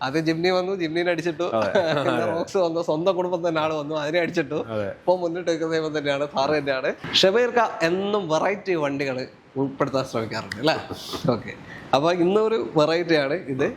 ആദ്യം ജിംനി വന്നു, ജിംനിനെ അടിച്ചിട്ടു. റോക്സ് വന്നു, സ്വന്തം കുടുംബം തന്നെയാണ് വന്നു, അതിനെ അടിച്ചിട്ടു. ഇപ്പൊ മുന്നിട്ട് വെക്കുന്ന തന്നെയാണ് സാറ് തന്നെയാണ്. ഷമീർക്ക എന്നും വെറൈറ്റി വണ്ടികൾ ഉൾപ്പെടുത്താൻ ശ്രമിക്കാറുണ്ട് അല്ലേ? ഓക്കെ, അപ്പൊ ഇന്നൊരു വെറൈറ്റിയാണ് ഇത്.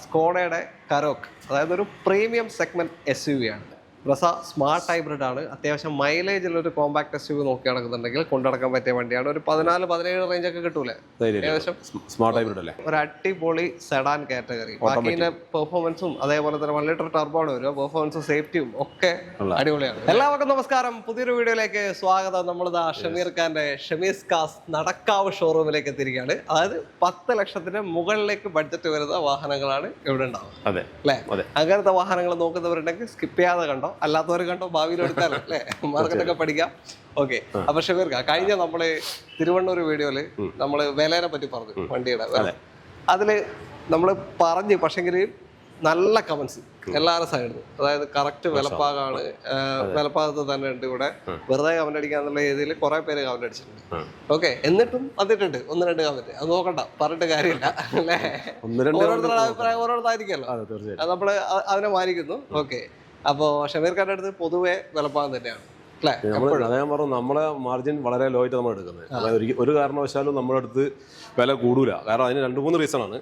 സ്കോഡയുടെ കരോക്ക്, അതായത് ഒരു പ്രീമിയം സെഗ്മെന്റ് SUV ആണ്. ബ്രസ സ്മാർട്ട് ഹൈബ്രിഡ് ആണ്. അത്യാവശ്യം മൈലേജിലൊരു കോമ്പാക്ട് SUV നോക്കി നടക്കുന്നുണ്ടെങ്കിൽ കൊണ്ടുനടക്കാൻ പറ്റിയ വണ്ടിയാണ്. ഒരു 14-17 റേഞ്ച് ഒക്കെ കിട്ടൂലേ ഏകദേശം? സ്മാർട്ട് ഹൈബ്രിഡ് അല്ലേ? ഒരു അടിപൊളി സെഡാൻ കാറ്റഗറി. ബാക്കിന്റെ പെർഫോമൻസും അതേപോലെ തന്നെ 1 ലിറ്റർ ടർബോ ആണ് വരിക. പെർഫോമൻസും സേഫ്റ്റിയും ഒക്കെ അടിപൊളിയാണ്. എല്ലാവർക്കും നമസ്കാരം, പുതിയൊരു വീഡിയോയിലേക്ക് സ്വാഗതം. നമ്മളിതാ ഷമീർ ഖാന്റെ ഷമീസ് കാസ് നടക്കാവ് ഷോറൂമിലേക്ക് എത്തിയിരിക്കുകയാണ്. അതായത് 10 ലക്ഷത്തിന് മുകളിലേക്ക് ബഡ്ജറ്റ് വരുന്ന വാഹനങ്ങളാണ് ഇവിടെ ഉണ്ടാവുക അല്ലേ? അങ്ങനത്തെ വാഹനങ്ങൾ നോക്കുന്നവരുണ്ടെങ്കിൽ സ്കിപ്പ് ചെയ്യാതെ കണ്ടോ, അല്ലാത്തവർ കണ്ടോ, ഭാവിയിൽ എടുക്കാലോ അല്ലേ? മാർക്കറ്റൊക്കെ പഠിക്കാം. ഓക്കെ, അപ്പൊ ഷമീർ ഖാൻ, കഴിഞ്ഞ നമ്മള് തിരുവണ്ണൂർ വീഡിയോയില് നമ്മള് വിലയെ പറ്റി പറഞ്ഞു, വണ്ടിയുടെ വില. അതില് നമ്മള് പറഞ്ഞു, പക്ഷെങ്കിൽ നല്ല കമന്റ്സ് എല്ലാവരുടെ സൈഡിൽ. അതായത് കറക്റ്റ് വിലപ്പാകാണ്, വിലപ്പാകത്ത് തന്നെ ഉണ്ട്. ഇവിടെ വെറുതെ കമന്റ് അടിക്കാന്നുള്ള രീതിയിൽ കുറെ പേര് കമന്റ് അടിച്ചിട്ടുണ്ട്. ഓക്കെ, എന്നിട്ടും വന്നിട്ടുണ്ട് 1-2 കമന്റ്. അത് നോക്കണ്ട, പറഞ്ഞിട്ട് കാര്യമില്ല അല്ലേ? ഓരോരുത്തരുടെ അഭിപ്രായം ഓരോരുത്തായിരിക്കുമല്ലോ, നമ്മള് അതിനെ മാനിക്കുന്നു. ഓക്കെ, അപ്പോ ഷമീർ ഖാന്റെ അടുത്ത് പൊതുവെ വിലപ്പാകം തന്നെയാണ്. ഞാൻ പറഞ്ഞു, നമ്മളെ മാർജിൻ വളരെ ലോ ആയിട്ട് നമ്മൾ എടുക്കുന്നത്. അതായത് ഒരു കാരണവശാലും നമ്മുടെ അടുത്ത് വില കൂടൂല. കാരണം അതിന് 2-3 റീസൺ ആണ്.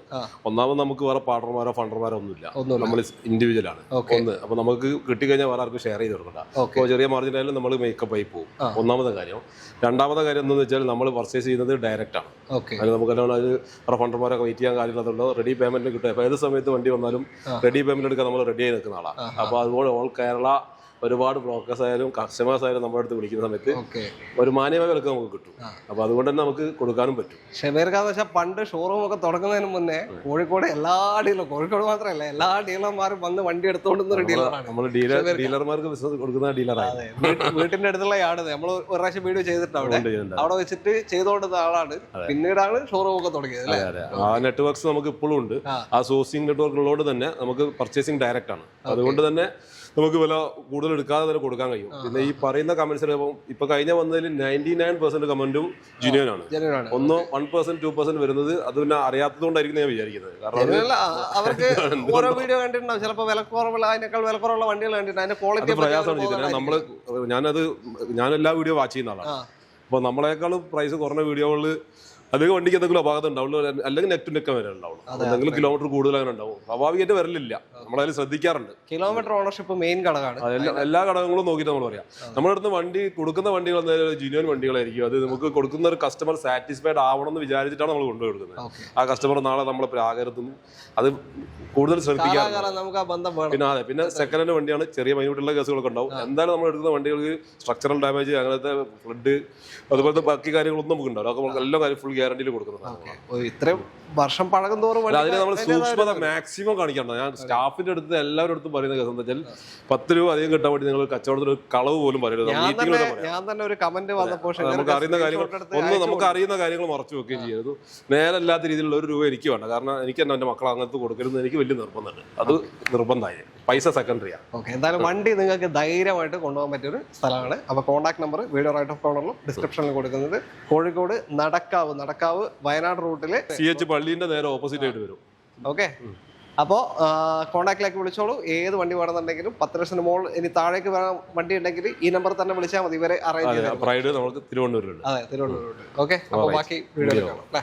ഒന്നാമത് നമുക്ക് വേറെ പാർട്ണർമാരോ ഫണ്ടർമാരോ ഒന്നുമില്ല, നമ്മൾ ഇൻഡിവിജ്വൽ ആണ്. ഒന്ന്, അപ്പൊ നമുക്ക് കിട്ടിക്കഴിഞ്ഞാൽ വേറെ ആർക്കും ഷെയർ ചെയ്ത് കൊടുക്കണ്ട. അപ്പോൾ ചെറിയ മാർജിൻ ആയാലും നമ്മൾ മേക്കപ്പ് ആയി പോകും. ഒന്നാമത്തെ കാര്യം. രണ്ടാമത്തെ കാര്യം എന്താണെന്ന് വെച്ചാൽ നമ്മൾ പർച്ചേസ് ചെയ്യുന്നത് ഡയറക്റ്റ് ആണ്. അത് നമുക്ക് അത് വേറെ ഫണ്ടർമാരൊക്കെ വെയിറ്റ് ചെയ്യാൻ കാര്യമില്ലാത്തതുകൊണ്ട് റെഡി പേയ്മെന്റ് കിട്ടും. അപ്പോൾ ഏത് സമയത്ത് വണ്ടി വന്നാലും റെഡി പേയ്മെന്റ് എടുക്കാൻ നമ്മൾ റെഡി ആയി നിൽക്കുന്ന ആളാണ്. അപ്പോൾ അതുപോലെ ഓൾ കേരള ഒരുപാട് ബ്രോക്കേഴ്സ് ആയാലും കസ്റ്റമേഴ്സ് ആയാലും നമ്മുടെ അടുത്ത് വിളിക്കുന്ന സമയത്ത് ഒരു മാന്യമായ വിലക്ക് നമുക്ക് കിട്ടും. അപ്പൊ അതുകൊണ്ട് തന്നെ നമുക്ക് കൊടുക്കാനും പറ്റും. ഷമീർ ഖാൻ വെച്ചാൽ പണ്ട് ഷോറൂം ഒക്കെ തുടങ്ങുന്നതിന് മുന്നേ കോഴിക്കോട് എല്ലാ ഡീലറും, കോഴിക്കോട് മാത്രമല്ല എല്ലാ ഡീലർമാരും വന്ന് വണ്ടി എടുത്തോണ്ടുന്ന ഡീലറാണ്. നമ്മൾ ഡീലർമാർക്ക് ബിസിനസ് കൊടുക്കുന്ന ഡീലറാണ്. വീട്ടിന്റെ അടുത്തുള്ള ആട് നമ്മൾ ഒരു പ്രാവശ്യം വീഡിയോ ചെയ്തിട്ട് അവിടെ വെച്ചിട്ട് ചെയ്തോണ്ടുന്ന ആളാണ്. പിന്നീടാണ് ഷോറൂം ഒക്കെ തുടങ്ങിയത് അല്ലേ? ആ നെറ്റ്വർക്ക്സ് നമുക്ക് ഇപ്പോഴും ഉണ്ട്. ആ സോഴ്സിംഗ് നെറ്റ്വർക്ക് ഉള്ളതുകൊണ്ട് തന്നെ നമുക്ക് പർച്ചേസിംഗ് ഡയറക്റ്റ് ആണ്. അതുകൊണ്ട് തന്നെ നമുക്ക് വില കൂടുതൽ എടുക്കാതെ തന്നെ കൊടുക്കാൻ കഴിയും. പിന്നെ ഈ പറയുന്ന കമന്റ്സ് ഇപ്പൊ കഴിഞ്ഞ വന്നതിൽ 99% കമന്റും ജെന്യുവൻ ആണ്. 1% വരുന്നത് അത് പിന്നെ അറിയാത്തതുകൊണ്ടായിരിക്കും ഞാൻ വിചാരിക്കുന്നത്. കാരണം അവർക്ക് ഓരോ വീഡിയോ കണ്ടിട്ടുണ്ടാവും, ചിലപ്പോൾ വിലക്കുറവുള്ള അതിനേക്കാൾ വിലക്കുറവുള്ള വണ്ടികൾ കണ്ടിട്ടുണ്ട്. അതിന്റെ ക്വാളിറ്റി പ്രയാസമാണ് ചെയ്തത്. ഞാൻ എല്ലാ വീഡിയോ വാച്ച് ചെയ്യുന്ന ആളാണ്. അപ്പൊ നമ്മളെക്കാളും പ്രൈസ് കുറഞ്ഞ വീഡിയോകളിൽ അധികം വണ്ടിക്ക് എന്തെങ്കിലും അപാകത ഉണ്ടാവുള്ളൂ, അല്ലെങ്കിൽ നെറ്റ് നെക്ക വരെ ഉണ്ടാവുള്ളൂ. എന്തെങ്കിലും കിലോമീറ്റർ കൂടുതൽ അങ്ങനെ ഉണ്ടാവും. സ്വാഭാവികമായിട്ട് വരലില്ല, നമ്മളതിൽ ശ്രദ്ധിക്കാറുണ്ട്. കിലോമീറ്റർ ഓണർഷിപ്പ് മെയിൻ ഘടകമാണ്. എല്ലാ ഘടകങ്ങളും നോക്കിയിട്ട് നമ്മൾ പറയാം. നമ്മുടെ അടുത്ത് വണ്ടി കൊടുക്കുന്ന വണ്ടികൾ എന്തായാലും ജെന്യുവൻ വണ്ടികളായിരിക്കും. അത് നമുക്ക് കൊടുക്കുന്ന ഒരു കസ്റ്റമർ സാറ്റിസ്ഫൈഡ് ആവണം എന്ന് വിചാരിച്ചിട്ടാണ് നമ്മൾ കൊണ്ടുപോയി കൊടുക്കുന്നത്. ആ കസ്റ്റമർ നാളെ നമ്മളെ പ്രാകരുത്തും അത് കൂടുതൽ ശ്രദ്ധിക്കാം. പിന്നെ സെക്കൻഡ് ഹാൻഡ് വണ്ടിയാണ്, ചെറിയ മൈന്യൂട്ടുള്ള കേസുകളൊക്കെ ഉണ്ടാവും. എന്തായാലും നമ്മൾ എടുക്കുന്ന വണ്ടികൾക്ക് സ്ട്രക്ചറൽ ഡാമേജ്, അങ്ങനത്തെ ഫ്ലഡ്, അതുപോലത്തെ ബാക്കി കാര്യങ്ങളൊന്നും നമുക്ക് ഉണ്ടാവും. അതൊക്കെ എല്ലാ കാര്യം ഫുൾ ഗ്യാരണ്ടിയിൽ കൊടുക്കുന്നത്. ഇത്രയും വർഷം പഴകം തോറും അതിന് നമ്മൾ സൂക്ഷ്മത മാക്സിമം കാണിക്കണം. ഞാൻ സ്റ്റാഫിന്റെ അടുത്ത് എല്ലാവരുടെ അടുത്തും പറയുന്ന കേസ് എന്താ വെച്ചാൽ 10 രൂപ അധികം കിട്ടാൻ വേണ്ടി നിങ്ങൾ കച്ചവടത്തിൽ ഒരു കളവ് പോലും പറയരുത്. ഞാൻ തന്നെ ഒരു കമന്റ് വന്നപ്പോൾ നമുക്ക് അറിയുന്ന കാര്യങ്ങൾ മറച്ചു വെക്കുകയും ചെയ്യരുത്. നേരല്ലാത്ത രീതിയിലുള്ള ഒരു രൂപ എനിക്ക് വേണ്ട. കാരണം എനിക്ക് തന്നെ എന്റെ മക്കൾ അങ്ങനത്തെ കൊടുക്കരുത് എനിക്ക് വലിയ നിർബന്ധമുണ്ട്. അത് നിർബന്ധമായി, പൈസ സെക്കൻഡറിയാണ്. ഓക്കെ, എന്തായാലും വണ്ടി നിങ്ങൾക്ക് ധൈര്യമായിട്ട് കൊണ്ടുപോകാൻ പറ്റിയൊരു സ്ഥലമാണ്. അപ്പൊ contact number video right of കോർണറിലും ഡിസ്ക്രിപ്ഷനിൽ കൊടുക്കുന്നത്. കോഴിക്കോട് നടക്കാവ് വയനാട് റൂട്ടില് CH പള്ളിന്റെ നേരെ ഓപ്പോസിറ്റ് ആയിട്ട് വരും. ഓക്കെ, അപ്പോൾ കോൺടാക്റ്റിലേക്ക് വിളിച്ചോളൂ. ഏത് വണ്ടി വേണമെന്നുണ്ടെങ്കിലും 10 ലക്ഷത്തിന് മുകളിൽ ഇനി താഴേക്ക് വേണം വണ്ടി ഉണ്ടെങ്കിൽ ഈ നമ്പർ തന്നെ വിളിച്ചാൽ മതി. ഇവരെ അറേഞ്ച് ചെയ്യാം. നമുക്ക് തിരുവനന്തപുരം. അതെ, തിരുവനന്തപുരം. ഓക്കെ, അപ്പോൾ ബാക്കി വീഡിയോ കാണാം അല്ലേ?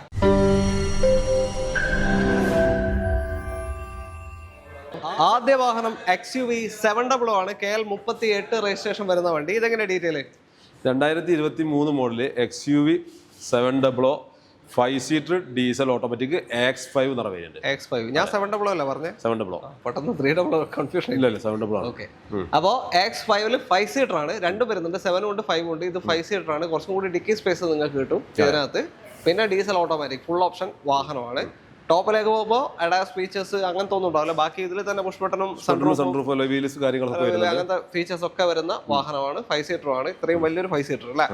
ആദ്യ വാഹനം XUV 700 ആണ്. KL 38 രജിസ്ട്രേഷൻ വരുന്ന വണ്ടി. ഇതെങ്ങനെ detail? 2023 model XUV 700 5 seater diesel automatic X5 നിറവേറ്റുണ്ട്. X5 ഞാൻ 700 അല്ല പറഞ്ഞേ? 700 പെട്ടെന്ന് 300 കൺഫ്യൂഷൻ ഇല്ല 700. ഓക്കെ, അപ്പോൾ X5 5 സീറ്റർ ആണ്. 2 വരുന്നുണ്ട്, 7 ഉണ്ട് 5 ഉണ്ട്. ഇത് 5 സീറ്റർ ആണ്. കുറച്ചും കൂടി ഡിക്കി സ്പേസ് നിങ്ങൾക്ക് കിട്ടും ഇതിനകത്ത്. പിന്നെ ഡീസൽ ഓട്ടോമാറ്റിക് ഫുൾ ഓപ്ഷൻ വാഹനമാണ്. ടോപ്പിലേക്ക് പോകുമ്പോൾ അഡാസ് ഫീച്ചേഴ്സ് അങ്ങനത്തെ ഒന്നും ഉണ്ടാവില്ല. ബാക്കി ഇതിൽ തന്നെ പുഷ് ബട്ടണും അങ്ങനത്തെ ഫീച്ചേഴ്സ് ഒക്കെ വരുന്ന വാഹനമാണ്. 5 സീറ്റർ ആണ്. ഇത്രയും വലിയൊരു 5 സീറ്റർ അല്ലേ?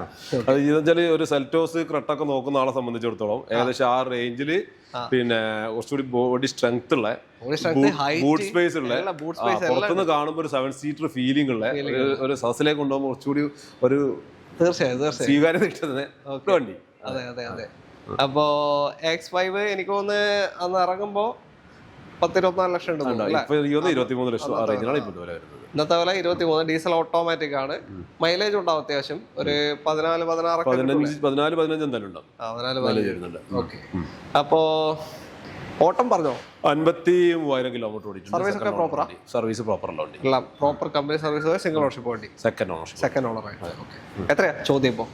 അത് ഒരു സെൽറ്റോസ് ക്രെട്ടൊക്കെ നോക്കുന്ന ആളെ സംബന്ധിച്ചിടത്തോളം ഏകദേശം ആ റേഞ്ചിൽ പിന്നെ കുറച്ചുകൂടി ബോഡി സ്ട്രെങ്ത് ഉള്ള, ബൂട്ട് സ്പേസ് ഉള്ള, പുറത്തുനിന്ന് കാണുമ്പോൾ ഒരു 7 സീറ്റർ ഫീലിംഗ് ഉള്ള ഒരു സസിലേക്ക് കൊണ്ടുപോകുമ്പോൾ കുറച്ചുകൂടി ഒരു തീർച്ചയായും സ്വീകാര്യത കിട്ടുന്നത് വണ്ടി. അതെ. അപ്പോ X5 എനിക്ക് തോന്നുന്നു അന്ന് ഇറങ്ങുമ്പോ 10-24 ലക്ഷം ഉണ്ട് അല്ലേ? ഇപ്പൊ 23 ലക്ഷം ആ റേഞ്ചിലാണ് ഇപ്പോൾ വില വരുന്നത്. ഇന്നത്തെ വില 23. ഡീസൽ ഓട്ടോമാറ്റിക് ആണ്. മൈലേജ് ഉണ്ടാവും അത്യാവശ്യം ഒരു 14-16 15 എന്തായാലും ഉണ്ടാവും. 14 ഓക്കെ. അപ്പോ ഓട്ടം പറഞ്ഞോ? 53,000 കിലോമീറ്റർ ഓടിയിട്ടുണ്ട്. സർവീസ് ഒക്കെ പ്രോപ്പറാ? സർവീസ് പ്രോപ്പർ ഉണ്ട്. എല്ലാം proper company service. Single ownership വണ്ടി. Second owner. എത്രയാ ചോദ്യം ഇപ്പോ?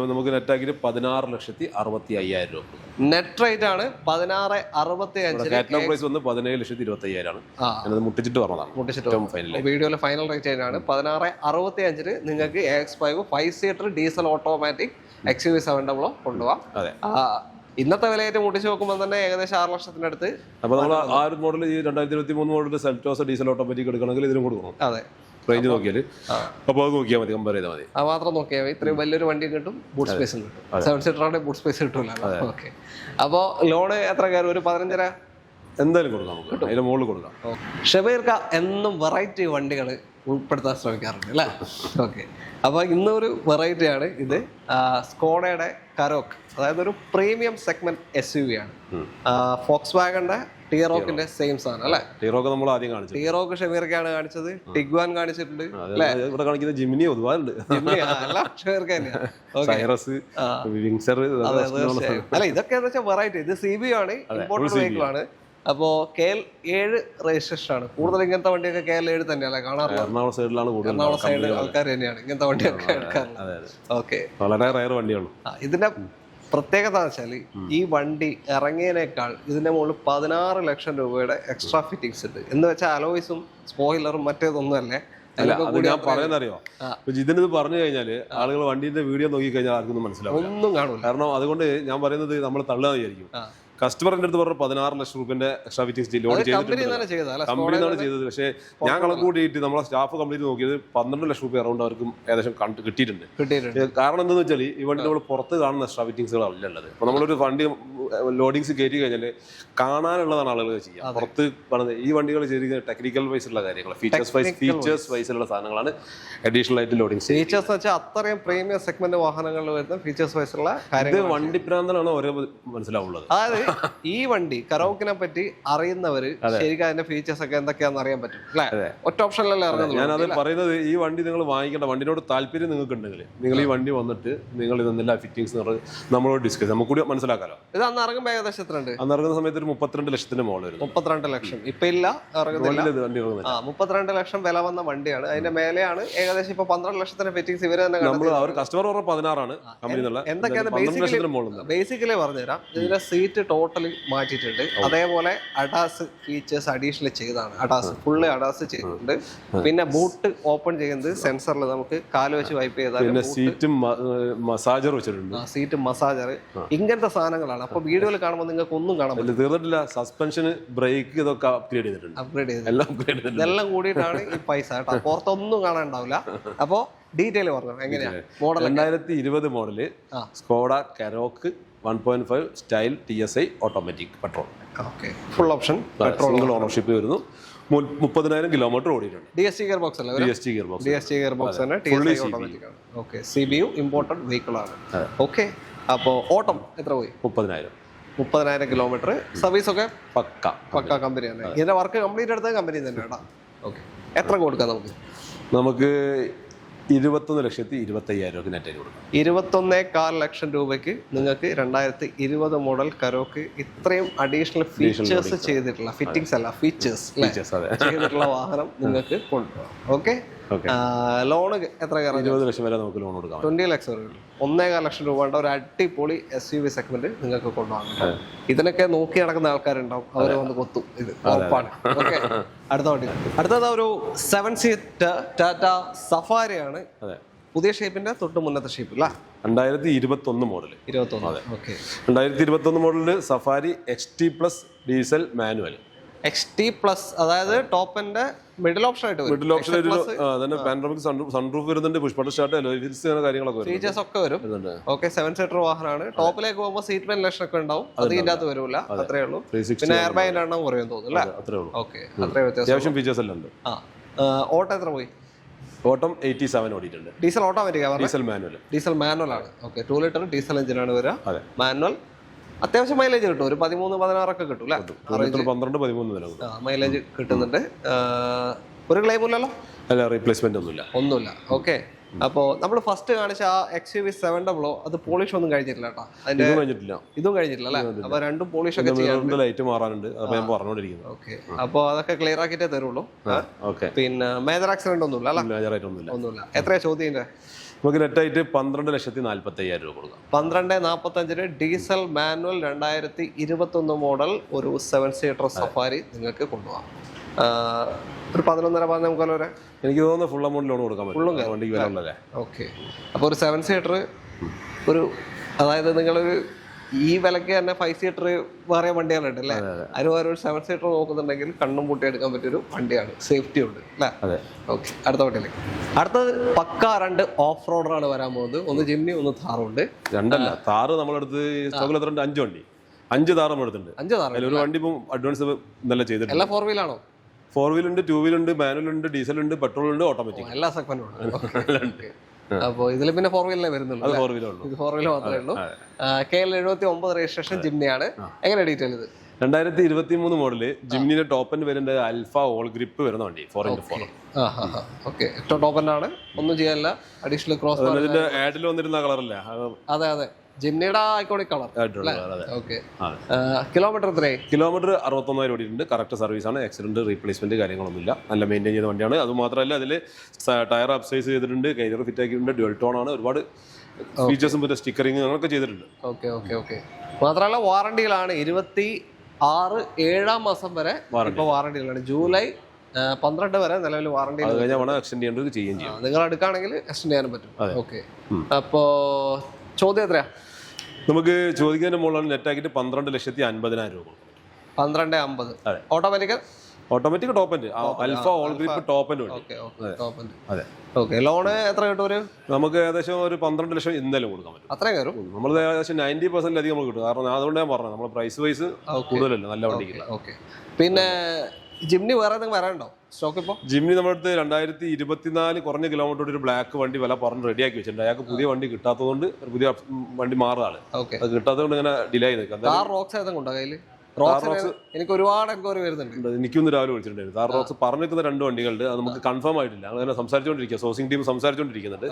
നമുക്ക് നെറ്റ് ആക്കിയിട്ട് 16,65,000 രൂപ. നെറ്റ് റേറ്റ് ആണ് 16,65. കാറ്റലോഗ് പ്രൈസ് വന്ന് 17,25,000 ആണ്. ഞാനത് മുട്ടിച്ചിട്ട് പറഞ്ഞതാണ്. വീഡിയോയിലെ ഫൈനൽ റേറ്റ് ആണ് 16,65 നിങ്ങൾക്ക് AX5 5 seater diesel automatic XUV700 കൊണ്ടുപോകാം. ഇന്നത്തെ വിലയായിട്ട് മുട്ടിച്ച് നോക്കുമ്പോൾ തന്നെ ഏകദേശം 6 ലക്ഷത്തിനടുത്ത്. അപ്പൊ നമ്മൾ ആ ഒരു മോഡൽ ഈ 2023 മോഡൽ സെൽറ്റോസ് ഡീസൽ ഓട്ടോമാറ്റിക് എടുക്കണമെങ്കിൽ ഇതിനും കൊടുക്കണം. അതെ, റേഞ്ച് നോക്കിയാൽ അപ്പോൾ അത് നോക്കിയാൽ മതി, കമ്പയർ ചെയ്താൽ മതി. അത് മാത്രം നോക്കിയാൽ മതി. ഇത്രയും വലിയൊരു വണ്ടി കിട്ടും, ബൂട്ട് സ്പേസും കിട്ടും. 7 സീറ്ററാണ്, ബൂട്ട് സ്പേസ് കിട്ടൂല. ഓക്കെ. അപ്പോൾ ലോണ് എത്ര കയറും? ഒരു 15,000 എന്തായാലും കൊടുക്കാം, നമുക്ക് അതിന്റെ മുകളിൽ കൊടുക്കാം. ഷബീർക്ക എന്നും വെറൈറ്റി വണ്ടികൾ ഉൾപ്പെടുത്താൻ ശ്രമിക്കാറുണ്ട് അല്ലേ? ഓക്കെ. അപ്പോൾ ഇന്നൊരു വെറൈറ്റിയാണ് ഇത്. സ്കോഡയുടെ കരോക്ക്, അതായത് ഒരു പ്രീമിയം സെഗ്മെന്റ് SUV ആണ്. ഫോക്സ് വാഗന്റെ ടീറോക്കിന്റെ സെയിം സാധനം അല്ലേ? ടീറോക്ക് നമ്മൾ ആദ്യം കാണിച്ചു. ടീറോക്ക് ഷബീർക്കാണ് കാണിച്ചത്. ടിഗ്വാൻ കാണിച്ചിട്ടുണ്ട്. ഇവിടെ കാണിക്കുന്ന ജിമിനി ഒരുപാടുണ്ട്. അല്ല, ഇതൊക്കെ എന്താ വെച്ചാൽ വെറൈറ്റി. ഇത് CBU ആണ്, ഇമ്പോർട്ടഡ് വെഹിക്കിൾ ആണ്. അപ്പോ KL7 രജിസ്ട്രേഷൻ ആണ്. കൂടുതൽ ഇങ്ങനത്തെ വണ്ടിയൊക്കെ KL7 തന്നെയല്ലേ കാണാറുള്ളത്? എറണാകുളം സൈഡിലാണ് കൂടുതൽ. എറണാകുളം സൈഡ് ആൾക്കാർ തന്നെയാണ് ഇങ്ങനത്തെ വണ്ടിയൊക്കെ എടുക്കാറുള്ളത്. ഓക്കെ. വളരെ റയർ വണ്ടിയാണ്. ഇതിന്റെ പ്രത്യേകത വെച്ചാൽ ഈ വണ്ടി ഇറങ്ങിയതിനേക്കാൾ ഇതിന്റെ മുകളിൽ 16 ലക്ഷം രൂപയുടെ എക്സ്ട്രാ ഫിറ്റിംഗ്സ് ഉണ്ട്. എന്ന് വെച്ചാൽ അലോയ്സും സ്പോയിലറും മറ്റേതൊന്നും അല്ലേ. ഞാൻ പറയുന്നറിയോ, ഇതിന് പറഞ്ഞു കഴിഞ്ഞാല് ആളുകൾ വണ്ടിന്റെ വീഡിയോ നോക്കി കഴിഞ്ഞാൽ ആർക്കൊന്നും മനസ്സിലാവും, ഒന്നും കാണൂല. കാരണം അതുകൊണ്ട് ഞാൻ പറയുന്നത് നമ്മൾ തള്ളാന്ന് വിചാരിക്കും. കസ്റ്റമറിന്റെ അടുത്ത് പറഞ്ഞ 16 ലക്ഷം രൂപന്റെ എക്സ്ട്രാ ഫിറ്റിംഗ്സ് ലോഡ് ചെയ്തിട്ടുണ്ട്, കമ്പനിയാണ് ചെയ്തത്. പക്ഷേ ഞാൻ കണക്ക് കൂട്ടിയിട്ട് നമ്മളെ സ്റ്റാഫ് കംപ്ലീറ്റ് നോക്കിയത് 12 ലക്ഷം രൂപ അറൗണ്ട് അവർക്കും ഏകദേശം കിട്ടിയിട്ടുണ്ട്. കാരണം എന്താണെന്ന് വെച്ചാൽ ഈ വണ്ടി നമ്മൾ പുറത്ത് കാണുന്ന എക്സ്ട്രാ ഫിറ്റിംഗ്സുകളല്ല ഉള്ളത്. ഇപ്പൊ നമ്മളൊരു വണ്ടി ലോഡിങ്സ് കയറ്റി കഴിഞ്ഞാൽ കാണാനുള്ളതാണ് ആളുകൾ ചെയ്യുക. പുറത്ത് പറഞ്ഞത് ഈ വണ്ടികൾ ചെയ്തിരിക്കുന്ന ടെക്നിക്കൽ വൈസുള്ള കാര്യങ്ങൾ, ഫീച്ചേഴ്സ് വൈസിലുള്ള സാധനങ്ങളാണ് അഡീഷണൽ ആയിട്ട് ലോഡിങ്സ്. ഫീച്ചേഴ്സ് വെച്ചാൽ അത്രയും പ്രീമിയം സെഗ്മെന്റ് വാഹനങ്ങളിൽ വരുന്ന ഫീച്ചേഴ്സ് വൈസുള്ള കാര്യങ്ങൾ. വണ്ടി പ്രാന്തനാണ് ഓരോ മനസ്സിലാവുള്ളത്. അതായത് ഈ വണ്ടി കരോക്കിനെ പറ്റി അറിയുന്നവര് ശരിക്കും അതിന്റെ ഫീച്ചേഴ്സ് ഒക്കെ എന്തൊക്കെയാണെന്ന് അറിയാൻ പറ്റും അല്ലേ? ഒറ്റ ഓപ്ഷനിലല്ലേ ഇറങ്ങുന്നത്. ഞാനത് പറയുന്നത്, ഈ വണ്ടി നിങ്ങൾ വാങ്ങിക്കേണ്ട, വണ്ടിനോട് താല്പര്യം നിങ്ങൾക്ക് ഉണ്ടെങ്കിൽ നിങ്ങൾ ഈ വണ്ടി വന്നിട്ട് നിങ്ങൾ ഇതെല്ലാം ഫിറ്റിംഗ്സ് നമ്മളോട് ഡിസ്കസ് നമുക്ക് കൂടി മനസ്സിലാക്കാലോ. ഇത് അന്ന് ഇറങ്ങുമ്പോൾ ഏകദേശം എത്ര ഉണ്ട്? അന്ന് ഇറങ്ങുന്ന സമയത്ത് ഒരു 32 ലക്ഷത്തിന്റെ മോള് വരും. 32 ലക്ഷം ഇപ്പൊ ഇല്ല, ഇറങ്ങുന്നില്ല. 32 ലക്ഷം വില വന്ന വണ്ടിയാണ്. അതിന്റെ മേലെയാണ് ഏകദേശം ഇപ്പൊ 12 ലക്ഷത്തിന്റെ ഫിറ്റിംഗ്സ് ഇവര് തന്നെ. അവർ കസ്റ്റമർ പറഞ്ഞ 16 കമ്പനി. എന്തൊക്കെയാണ് ബേസിക്കലി പറഞ്ഞുതരാം. ഇതിന്റെ സീറ്റ് ടോട്ടലി മാറ്റിയിട്ടുണ്ട്. അതേപോലെ അഡാസ് ഫീച്ചേഴ്സ് അഡീഷണൽ ചെയ്താണ്. അഡാസ് ഫുള്ള് അഡാസ് ചെയ്തിട്ടുണ്ട്. പിന്നെ ബൂട്ട് ഓപ്പൺ ചെയ്യുന്നത് സെൻസറിൽ നമുക്ക് കാല് വെച്ച് വൈപ്പ് ചെയ്താൽ സീറ്റ് മസാജർ വെച്ചിട്ടുണ്ട്. സീറ്റ് മസാജർ, ഇങ്ങനത്തെ സാധനങ്ങളാണ്. അപ്പൊ വീഡിയോയിൽ കാണുമ്പോൾ നിങ്ങൾക്ക് ഒന്നും കാണാൻ പറ്റില്ല. തീർന്നിട്ടില്ല. സസ്പെൻഷൻ, ബ്രേക്ക് ഇതൊക്കെ അപ്ഗ്രേഡ് ചെയ്തിട്ടുണ്ട്. ഇതെല്ലാം കൂടിയിട്ടാണ് ഈ പൈസ കേട്ടോ. പുറത്തൊന്നും കാണാനുണ്ടാവില്ല. അപ്പോ ഡീറ്റെയിൽ പറഞ്ഞു എങ്ങനെയാണ് model. 2020 model Skoda Karoq 1.5 style TSI automatic petrol. Full option single ownership വരുന്നു. 30,000 കിലോമീറ്റർ ഓടിയിട്ടുണ്ട്. DSG ഗിയർ ബോക്സ് അല്ലേ? DSG ഗിയർ ബോക്സ് ആണ്. TSI ഓട്ടോമാറ്റിക് ആണ്. ഓക്കെ. CBU ഇമ്പോർട്ടഡ് വെഹിക്കിൾ ആണ്. ഓക്കെ. അപ്പോൾ ഓട്ടം എത്ര പോയി? 30,000 കിലോമീറ്റർ. സർവീസ് ഒക്കെ പക്ക കമ്പനിയാണ്. ഇതിന്റെ വർക്ക് കംപ്ലീറ്റ് എടുത്ത കമ്പനി തന്നെയാണ്. ഓക്കെ. എത്ര കൊടുക്കാം നമുക്ക്? 21,25,000 രൂപ നെറ്റ് കൊടുക്കാം. 21.25 ലക്ഷം രൂപയ്ക്ക് നിങ്ങൾക്ക് 2020 മോഡൽ കരോക്ക് ഇത്രയും അഡീഷണൽ ഫീച്ചേഴ്സ് ചെയ്തിട്ടുള്ള, ഫിറ്റിംഗ്സ് അല്ല ഫീച്ചേഴ്സ് ചെയ്തിട്ടുള്ള വാഹനം നിങ്ങൾക്ക് കൊണ്ടുപോകാം. ഓക്കെ. ലോണ് എത്ര? 20 ലക്ഷം വരെ നമുക്ക് ലോൺ കൊടുക്കാം. 20 ലക്ഷം രൂപ, 1.25 ലക്ഷം രൂപ ഒരു അടിപൊളി SUV സെഗ്മെന്റ് നിങ്ങൾക്ക് കൊണ്ടുപോകാം. ഇതിനൊക്കെ നോക്കി നടക്കുന്ന ആൾക്കാരുണ്ടാവും, അവരെ വന്ന് കൊത്തും. ഇത് ഉറപ്പാണ്. ഓക്കെ. അടുത്തത് ഒരു 7 സീറ്റർ ടാറ്റ സഫാരി ആണ്. പുതിയ ഷേപ്പിന്റെ തൊട്ട് മുന്നത്തെ ഷേപ്പ് അല്ല? 2021 മോഡൽ. 2021 മോഡലില് Safari XT+ diesel manual. XT+, അതായത് ടോപ്പിന്റെ മിഡിൽ ഓപ്ഷൻ ആയിട്ട് മിഡിൽ ഓപ്ഷൻ പാനോറമിക് സൺറൂഫ് വരുന്നുണ്ട്. പുഷ് ബട്ടൺ സ്റ്റാർട്ട്, കാര്യങ്ങളൊക്കെ ഫീച്ചേഴ്സ് ഒക്കെ വരും. ഓക്കെ. 7 സീറ്റർ വാഹനമാണ്. ടോപ്പിലേക്ക് പോകുമ്പോൾ സീറ്റ് വെന്റിലേഷൻ ഒക്കെ ഉണ്ടാവും. അത് ഇതിന്റെ അകത്ത് വരില്ല. അത്രേ ഉള്ളൂ. പിന്നെ എയർ ബാഗിന്റെ എണ്ണം കുറയും തോന്നുന്നു അല്ലേ? ഓക്കെ. അത്രേ വ്യത്യാസം. അത്യാവശ്യം ഫീച്ചേഴ്സ് എല്ലാം ഉണ്ട്. ഓട്ടം എത്ര പോയി? ഓട്ടം 87 ഓടിയിട്ടുണ്ട്. Diesel automatic? ഡീസൽ മാനുവൽ ആണ്. ഓക്കെ. 2 ലിറ്റർ ഡീസൽ എഞ്ചിനാണ് വരിക. മാനുവൽ അത്യാവശ്യം മൈലേജ് കിട്ടും, ഒരു 13-16 കിട്ടും അല്ലേ? 12-13 മൈലേജ് കിട്ടുന്നുണ്ട്. ഒരു ക്ലെയിം ഇല്ലല്ലോ? അല്ല, റീപ്ലേസ്മെന്റ് ഒന്നുമില്ല. ഓക്കെ. അപ്പോൾ നമ്മൾ ഫസ്റ്റ് കാണിച്ച ആ XUV 700 അത് പോളിഷ് ഒന്നും കഴിഞ്ഞിട്ടില്ല കേട്ടോ. അതിന്റെ ഇതും കഴിഞ്ഞിട്ടില്ല അല്ലേ? അപ്പൊ രണ്ടും പോളിഷ് ഒക്കെ ചെയ്യാറുണ്ട്. ലൈറ്റ് മാറാനുണ്ട്, ഞാൻ പറഞ്ഞോണ്ടിരിക്കുന്നത്. ഓക്കെ. അപ്പോൾ അതൊക്കെ ക്ലിയർ ആക്കിയിട്ടേ തരുള്ളൂ. പിന്നെ മേജർ ആക്സിഡന്റ് ഒന്നുമില്ല അല്ലേ? ഒന്നുമില്ല. എത്രയാ ചോദ്യം? നമുക്ക് നെറ്റായിട്ട് 12,45,000 രൂപ കൊടുക്കാം. 12,45 ഡീസൽ മാനുവൽ 2021 മോഡൽ ഒരു 7 സീറ്റർ സഫാരി നിങ്ങൾക്ക് കൊണ്ടുപോകാം. ഒരു 11.5 വരെ എനിക്ക് തോന്നുന്നു ഫുൾ എമൗണ്ട് ലോൺ കൊടുക്കാൻ പറ്റും വണ്ടിക്ക് വില ഉള്ളതല്ലേ. ഓക്കെ. അപ്പോൾ ഒരു 7 സീറ്റർ ഒരു, അതായത് നിങ്ങളൊരു ഈ വിലക്ക് തന്നെ 5 സീറ്റർ വേറെ വണ്ടികളുണ്ട് അല്ലേ? അതിന് വേറെ ഒരു 7 സീറ്റർ നോക്കുന്നുണ്ടെങ്കിൽ കണ്ണും പൂട്ടി എടുക്കാൻ പറ്റിയൊരു വണ്ടിയാണ്, സേഫ്റ്റി ഉണ്ട് അല്ലേ? ഓക്കെ. അടുത്ത വണ്ടിയിലേക്ക്. അടുത്തത് പക്ക 2 ഓഫ് റോഡറാണ് വരാൻ പോകുന്നത്. ഒന്ന് ജിംനി, ഒന്ന് താറുണ്ട്. രണ്ടല്ല, താറ് നമ്മളെടുത്ത് സ്റ്റോക്കിൽ എത്ര ഉണ്ട്? 5 വണ്ടി, 5 താറ് നമ്മളെടുത്തിട്ടുണ്ട്. 5 താറ്. ഒരു വണ്ടി ഇപ്പം അഡ്വാൻസ് നല്ല ചെയ്തിട്ടുണ്ട്. എല്ലാം 4 വീലാണോ? 4 വീൽ ഉണ്ട്, 2 വീൽ ഉണ്ട്, മാനുവൽ ഉണ്ട്, ഡീസൽ ഉണ്ട്, പെട്രോൾ ഉണ്ട്, ഓട്ടോമാറ്റിക്, എല്ലാ സെഗ്മെന്റും ഉണ്ട്. അപ്പോൾ ഇതിൽ പിന്നെ 4 വീലിനെ വരുന്നുള്ളൂ. അത് 4 വീലുള്ളൂ. ഇത് 4 വീൽ മാത്രമേ ഉള്ളൂ. KL 79 രജിസ്ട്രേഷൻ ജിംനിയാണ്. എങ്ങനെ ഡീറ്റെയിൽ ഇത്? 2023 മോഡല് ജിംനിയുടെ ടോപ്പ് എൻഡ് വരുന്നത് അൽഫ ഓൾ ഗ്രിപ്പ് വരുന്ന വണ്ടി, 4x4. ഓക്കെ. ടോപ്പ് എൻഡ് ആണ്, ഒന്നും ചെയ്യാനില്ല. അഡീഷണൽ ക്രോസ് ഇതിന്റെ ആഡിൽ വന്നിരുന്ന കളറല്ലേ? അതെ അതെ, ജിംനിയുടെ ഐക്കോണിക് കളർ. ഓക്കെ. കിലോമീറ്റർ എത്രയായി? കിലോമീറ്റർ 61,000 ഓടിയിട്ടുണ്ട്. കറക്റ്റ് സർവീസ് ആണ്, ആക്സിഡന്റ് റീപ്ലേസ്മെന്റ് കാര്യങ്ങളൊന്നുമില്ല, നല്ല മെയിൻറ്റെയിൻ ചെയ്ത വണ്ടിയാണ്. അത് മാത്രമല്ല അതിൽ ടയർ അപ്സൈസ് ചെയ്തിട്ടുണ്ട്, കൈലർ ഫിറ്റ് ആക്കിയിട്ടുണ്ട്, ഡ്യുവൽ ടോൺ ആണ്, ഒരുപാട് ഫീച്ചേഴ്സും പിന്നെ സ്റ്റിക്കറിങ് അങ്ങനെയൊക്കെ ചെയ്തിട്ടുണ്ട്. Okay okay okay. മാത്രമല്ല വാറണ്ടിയിലാണ്, 26/7 മാസം വരെ ഇപ്പോൾ വാറണ്ടിയിലാണ്. ജൂലൈ 12 വരെ നിലവിൽ വാറണ്ടി. അത് കഴിഞ്ഞാൽ വേണം എക്സ്റ്റെൻഡ് ചെയ്യേണ്ടത്, ചെയ്യുകയും ചെയ്യും. നിങ്ങൾ എടുക്കുകയാണെങ്കിൽ എക്സ്റ്റെൻഡ് ചെയ്യാനും പറ്റും. ഓക്കെ. അപ്പോൾ ചോദ്യം എത്രയാ? നമുക്ക് ചോദിക്കുന്നതിന്റെ മുകളിലാണ് നെറ്റാക്കിയിട്ട് 12,50,000 രൂപ. 12.50. Automatic top end alpha all grip top end വണ്ടി. അതെ. ഓക്കെ. ലോണ് എത്ര കിട്ടും? ഒരു നമുക്ക് ഏകദേശം ഒരു 12 ലക്ഷം എന്തായാലും കൊടുക്കാൻ പറ്റും. അത്രയും കയറും. നമ്മൾ ഏകദേശം 90% അധികം നമ്മൾ കിട്ടും. കാരണം അതുകൊണ്ട് ഞാൻ പറഞ്ഞത് നമ്മൾ പ്രൈസ് വൈസ് കൂടുതലല്ല, നല്ല വണ്ടിക്കില്ല. ഓക്കെ. പിന്നെ ജിംനി വേറെ എന്തെങ്കിലും വരാനുണ്ടോ സ്റ്റോക്ക്? ഇപ്പോൾ ജിംനി നമ്മുടെ അടുത്ത് 2024 കുറഞ്ഞ കിലോമീറ്റർ ഒരു ബ്ലാക്ക് വണ്ടി വില പറഞ്ഞ് റെഡിയാക്കി വെച്ചിട്ടുണ്ട്. അയാൾക്ക് പുതിയ വണ്ടി കിട്ടാത്തതുകൊണ്ട് പുതിയ വണ്ടി മാറുകയാണ്. അത് കിട്ടാത്തതുകൊണ്ട് ഇങ്ങനെ ഡിലേ ചെയ്ത് നിൽക്കാം. റോക്സ് ഏതെങ്കിലും കയ്യിൽ? എനിക്ക് ഒരുപാട് എൻക്വയറി വരുന്നുണ്ട്. എനിക്കൊന്ന് രാവിലെ വിളിച്ചിട്ടുണ്ടായിരുന്നു. താർ റോക്സ് പറഞ്ഞു നിൽക്കുന്ന 2 വണ്ടികളുണ്ട്. അത് നമുക്ക് കൺഫേം ആയിട്ടില്ല, അങ്ങനെ സംസാരിച്ചുകൊണ്ടിരിക്കുക. Sourcing team സംസാരിച്ചുകൊണ്ടിരിക്കുന്നുണ്ട്.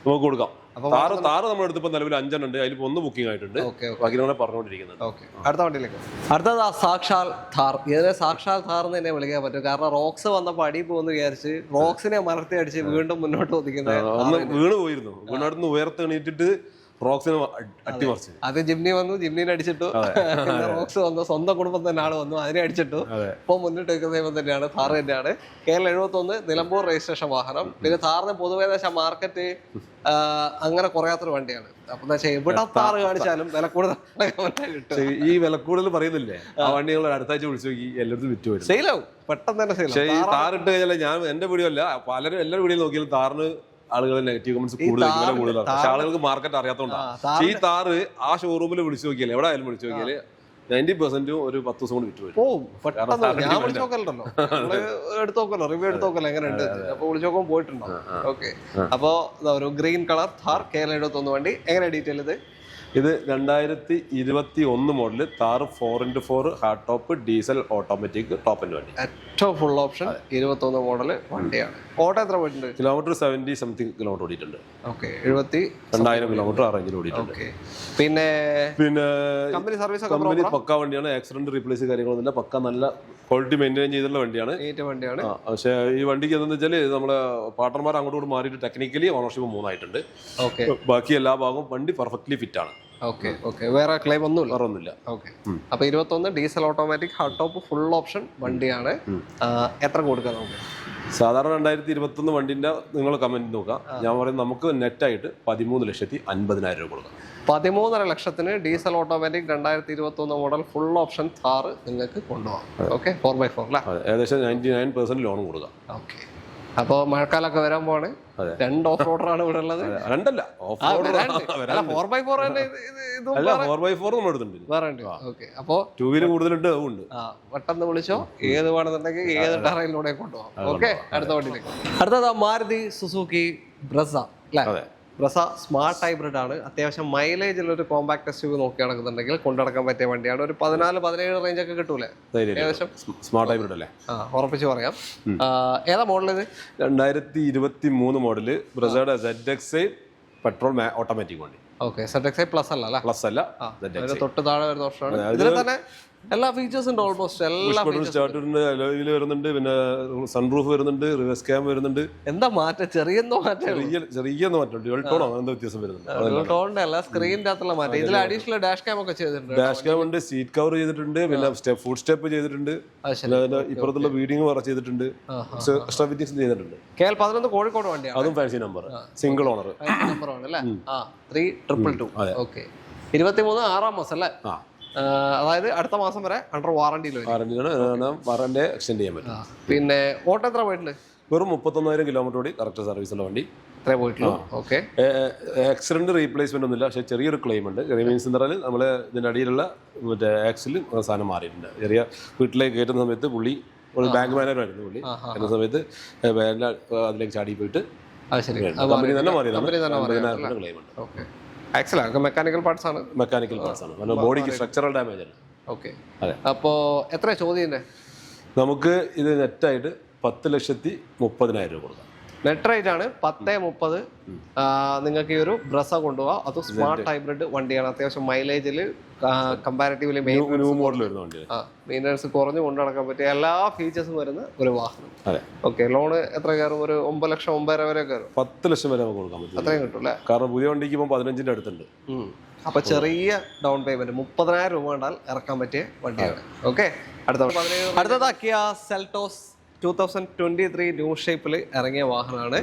നമുക്ക് കൊടുക്കാം. താറ് നമ്മുടെ അടുത്ത് നിലവിൽ 5 ഉണ്ട്, അതിൽ 1 ബുക്കിംഗ് ആയിട്ടുണ്ട്. ബാക്കി നമ്മളെ പറഞ്ഞുകൊണ്ടിരിക്കുന്നുണ്ട്. അടുത്ത വണ്ടിയിലേക്ക്. അടുത്തത് സാക്ഷാൽ താർ. ഇതിനെ സാക്ഷാൽ താർ എന്ന് തന്നെ വിളിക്കാൻ പറ്റും. കാരണം റോക്സ് വന്നപ്പോൾ അടി പോകുന്നു വിചാരിച്ച് റോക്സിനെ മലർത്തി അടിച്ച് വീണ്ടും മുന്നോട്ട് ഒതുക്കുന്നത്. ഒന്ന് വീണ് പോയിരുന്നു, വീണടുത്ത് ഉയർത്തെണീറ്റിട്ട് റോക്സിന് അട്ടിമറിച്ചു. അത് ജിംനി വന്നു, ജിംനിനെ അടിച്ചിട്ടു. റോക്സ് വന്നു, സ്വന്തം കുടുംബം തന്നെ ആള് വന്നു, അതിനെ അടിച്ചിട്ടു. ഇപ്പൊ മുന്നിട്ട് വെക്കുന്ന തന്നെയാണ് താർ തന്നെയാണ്. KL 71 നിലമ്പൂർ രജിസ്ട്രേഷൻ വാഹനം. പിന്നെ താറിന് പൊതുവേ മാർക്കറ്റ് അങ്ങനെ കുറയാത്തൊരു വണ്ടിയാണ്. അപ്പൊ ഇവിടെ താറ് കാണിച്ചാലും വില കൂടുതൽ കിട്ടും. ഈ വില കൂടുതൽ പറയുന്നില്ലേ, ആ വണ്ടികൾ അടുത്ത ആഴ്ച വിളിച്ചു നോക്കി എല്ലായിടത്തും വിറ്റ് വരും, സെയിലാവും പെട്ടെന്ന് തന്നെ. പക്ഷേ ഈ താറിട്ട് കഴിഞ്ഞാൽ ഞാൻ എന്റെ വീഡിയോ അല്ല, പലരും എല്ലാ വീഡിയോ നോക്കിയാലും താറിന് ആളുകൾ നെഗറ്റീവ് കമന്റ്സ് കൂടുതലാണ്. പക്ഷെ ആളുകൾക്ക് മാർക്കറ്റ് അറിയാത്തതുകൊണ്ടാണ്. ഈ താറ് ആ ഷോറൂമിൽ വിളിച്ചു നോക്കിയാൽ, എവിടെ ആയാലും വിളിച്ചു നോക്കിയാൽ 90% ഒരു 10 ദിവസം കൊണ്ട് വിറ്റ് വരും. ഞാൻ വിളിച്ചു നോക്കലുണ്ടല്ലോ, എടുത്തു നോക്കല്ലോ, റിവ്യൂ എടുത്ത് നോക്കല്ലോ എങ്ങനെ ഉണ്ട്. അപ്പൊ വിളിച്ചു നോക്കുമ്പോൾ പോയിട്ടുണ്ടോ? ഓക്കെ. അപ്പൊ ഒരു ഗ്രീൻ കളർ താർ KL 71 വണ്ടി. എങ്ങനെ ഡീറ്റെയിൽ ഇത് 2021 model Thar 4x4 hard top diesel automatic top end വണ്ടി. ഏറ്റവും ഫുൾ ഓപ്ഷൻ 21 മോഡല് വണ്ടിയാണ്. ഓട്ടോ എത്ര പോയിട്ടുണ്ട്? കിലോമീറ്റർ 70 സംതിങ് കിലോമീറ്റർ ഓടിയിട്ടുണ്ട്. ഓക്കെ. 72,000 കിലോമീറ്റർ ആ റേഞ്ചിൽ ഓടിയിട്ടുണ്ട്. പിന്നെ കമ്പനി സർവീസ് കമ്പനി പക്ക വണ്ടിയാണ്, ആക്സിഡന്റ് റീപ്ലേസ് കാര്യങ്ങളൊന്നുമില്ല, പക്ക നല്ല ക്വാളിറ്റി മെയിൻറ്റെയിൻ ചെയ്തിട്ടുള്ള വണ്ടിയാണ്. പക്ഷേ ഈ വണ്ടിക്ക് എന്താണെന്ന് വെച്ചാൽ നമ്മളെ പാർട്ണർമാർ അങ്ങോട്ട് മാറിയിട്ട് ടെക്നിക്കലി ഓണർഷിപ്പ് 3 ആയിട്ടുണ്ട്. ബാക്കി എല്ലാ ഭാഗവും വണ്ടി പെർഫെക്റ്റ്ലി ഫിറ്റ് ആണ്. വേറെ ക്ലെയിം ഒന്നുമില്ല. അപ്പൊ 21 diesel automatic hard top full option വണ്ടിയാണ്. എത്ര കൊടുക്കാം നമുക്ക്? സാധാരണ 2021 വണ്ടിന്റെ നിങ്ങൾ കമന്റ് നോക്കാം. ഞാൻ പറയുന്നത് നമുക്ക് നെറ്റായിട്ട് 13,50,000 രൂപ കൊടുക്കാം. 13.5 ലക്ഷത്തിന് diesel automatic 2021 model full option Thar നിങ്ങൾക്ക് കൊണ്ടുപോകാം. ഓക്കെ. 4x4 അല്ലേ? ഏകദേശം 99% ലോണും കൊടുക്കാം. ഓക്കെ. അപ്പൊ മഴക്കാലൊക്കെ വരാൻ പോവാണ്. 2 ഓഫ് റോഡറാണ് ഇവിടെ ഉള്ളത്. 2 4x4 നമ്മൾ എടുത്തിട്ടുണ്ട്. അപ്പൊ 2 വീലർ കൂടുതലുണ്ട്, അതുകൊണ്ട് പെട്ടെന്ന് വിളിച്ചോ, ഏത് വേണമെന്നുണ്ടെങ്കിൽ ഏത് ടറയിലൂടെ കൊണ്ടുപോകാം. ഓക്കെ. അടുത്ത വണ്ടിയിലേക്ക്. അടുത്തത് മാരുതി സുസുക്കി ബ്രസ അല്ലേ? ബ്രസ സ്മാർട്ട് ഹൈബ്രിഡ് ആണ്. അത്യാവശ്യം മൈലേജ് ഉള്ള ഒരു കോമ്പാക്ട് എസ് യു വി നോക്കി നടക്കുന്നുണ്ടെങ്കിൽ കൊണ്ടുനടക്കാൻ പറ്റിയ വണ്ടിയാണ്. ഒരു 14-17 റേഞ്ച് ഒക്കെ കിട്ടൂലേ ഏകദേശം? സ്മാർട്ട് ഹൈബ്രിഡ് അല്ലേ? ഉറപ്പിച്ച് പറയാം. ഏതാ മോഡൽ ഇത്? 2023 മോഡല് ബ്രസയുടെ ZX പെട്രോൾ ഓട്ടോമാറ്റിക് വണ്ടി. ഓക്കെ, ZX പ്ലസ് അല്ല? പ്ലസ് അല്ല, തൊട്ട് താഴെ വരുന്ന ഓപ്ഷനാണ്. ഇതിൽ തന്നെ എല്ലാ ഫീച്ചേഴ്സും ഉണ്ട്, ഓൾമോസ്റ്റ് എല്ലാ സ്റ്റാർട്ടറിന്റെ അലോയിൽ വരുന്നുണ്ട്, പിന്നെ സൺറൂഫ് വരുന്നുണ്ട്, റിവേഴ്സ് ക്യാം വരുന്നുണ്ട്. എന്താ മാറ്റം? ചെറിയ മാറ്റം, ഡ്യുവൽ ടോൺ അങ്ങനത്തെ വ്യത്യാസം വരുന്നുണ്ട്. ടോണിന്റെ അല്ല, സ്ക്രീനിന്റെ അകത്തുള്ള മാറ്റം. ഇതിൽ അഡീഷണൽ ഡാഷ് ക്യാം ഒക്കെ ചെയ്തിട്ടുണ്ട്. ഡാഷ് ക്യാം ഉണ്ട്, സീറ്റ് കവർ ചെയ്തിട്ടുണ്ട്, പിന്നെ ഫുഡ് സ്റ്റെപ്പ് ചെയ്തിട്ടുണ്ട്, ഇപ്പുറത്തുള്ള വീഡിങ് വറ ചെയ്തിട്ടുണ്ട്, എക്സ്ട്രാ ഫിറ്റിംഗ്സ് ചെയ്തിട്ടുണ്ട്. KL11 കോഴിക്കോട് വണ്ടിയാണ്, അതും fancy number, single owner number ആണ് അല്ലേ? 3222. ഓക്കെ, 23 6 മാസം അല്ലേ? അതായത് അടുത്ത മാസം വരെ അണ്ടർ വാറണ്ടിയിൽ വാറണ്ടി എക്സ്റ്റെൻഡ് ചെയ്യാൻ പറ്റും. പിന്നെ ഓട്ടോ എത്ര പോയിട്ടുണ്ട്? വെറും 31,000 കിലോമീറ്റർ ഓടി കറക്റ്റ് സർവീസുള്ള വണ്ടി. ഇത്രേ പോയിട്ടുള്ളൂ. ഓക്കെ, ആക്സിഡന്റ് റീപ്ലേസ്മെന്റ് ഒന്നുമില്ല, പക്ഷേ ചെറിയൊരു ക്ലെയിം ഉണ്ട്. മീൻസ് എന്ന് പറഞ്ഞാൽ നമ്മൾ ഇതിന്റെ അടിയിലുള്ള മറ്റേ ആക്സിൽ സാധനം മാറിയിട്ടുണ്ട്. ചെറിയ വീട്ടിലേക്ക് കയറ്റുന്ന സമയത്ത് പുള്ളി ഒരു ബാങ്ക് മാനേജറായിരുന്നു പുള്ളി. എന്ന സമയത്ത് അതിലേക്ക് ചാടി പോയിട്ട് കമ്പനി തന്നെ മാറിയതാണ്. ക്ലെയിം ഉണ്ട്. മെക്കാനിക്കൽ പാർട്സ് ആണ്. മെക്കാനിക്കൽ പാർട്സ് ആണ്, ബോഡിക്ക് സ്ട്രക്ചറൽ ഡാമേജ് ആണ്. ഓക്കെ, അപ്പോ എത്ര ചോദ്യം? നമുക്ക് ഇത് നെറ്റായിട്ട് 10,30,000 രൂപ കൊടുക്കാം. നെറ്റ് റേറ്റ് ആണ് 10-30. നിങ്ങൾക്ക് ഈ ഒരു ബ്രസ കൊണ്ടുപോകാം. അത് സ്മാർട്ട് ഹൈബ്രിഡ് വണ്ടിയാണ്. അത്യാവശ്യം മൈലേജിൽ കമ്പാരിറ്റീവ്ലി മെയിൻ്റനൻസ് കുറഞ്ഞു കൊണ്ടു നടക്കാൻ പറ്റിയ എല്ലാ ഫീച്ചേഴ്സും വരുന്ന ഒരു വാഹനം. ഓക്കെ, ലോണ് എത്ര കയറും? ഒരു 9 ലക്ഷം 9.5 വരെ കയറും. 10 ലക്ഷം വരെ നമുക്ക് കൊടുക്കാൻ പറ്റും. അത്രയും കിട്ടും അല്ലേ? കാരണം പുതിയ വണ്ടിക്ക് ഇപ്പോൾ 15-ന്റെ അടുത്തുണ്ട്. അപ്പൊ ചെറിയ ഡൗൺ പേയ്മെന്റ് 30,000 രൂപ കണ്ടാൽ ഇറക്കാൻ പറ്റിയ വണ്ടിയാണ്. ഓക്കെ, അടുത്തത് കിയ സെൽറ്റോസ് 2023 ന്യൂ ഷേപ്പിൽ ഇറങ്ങിയ വാഹനമാണ്.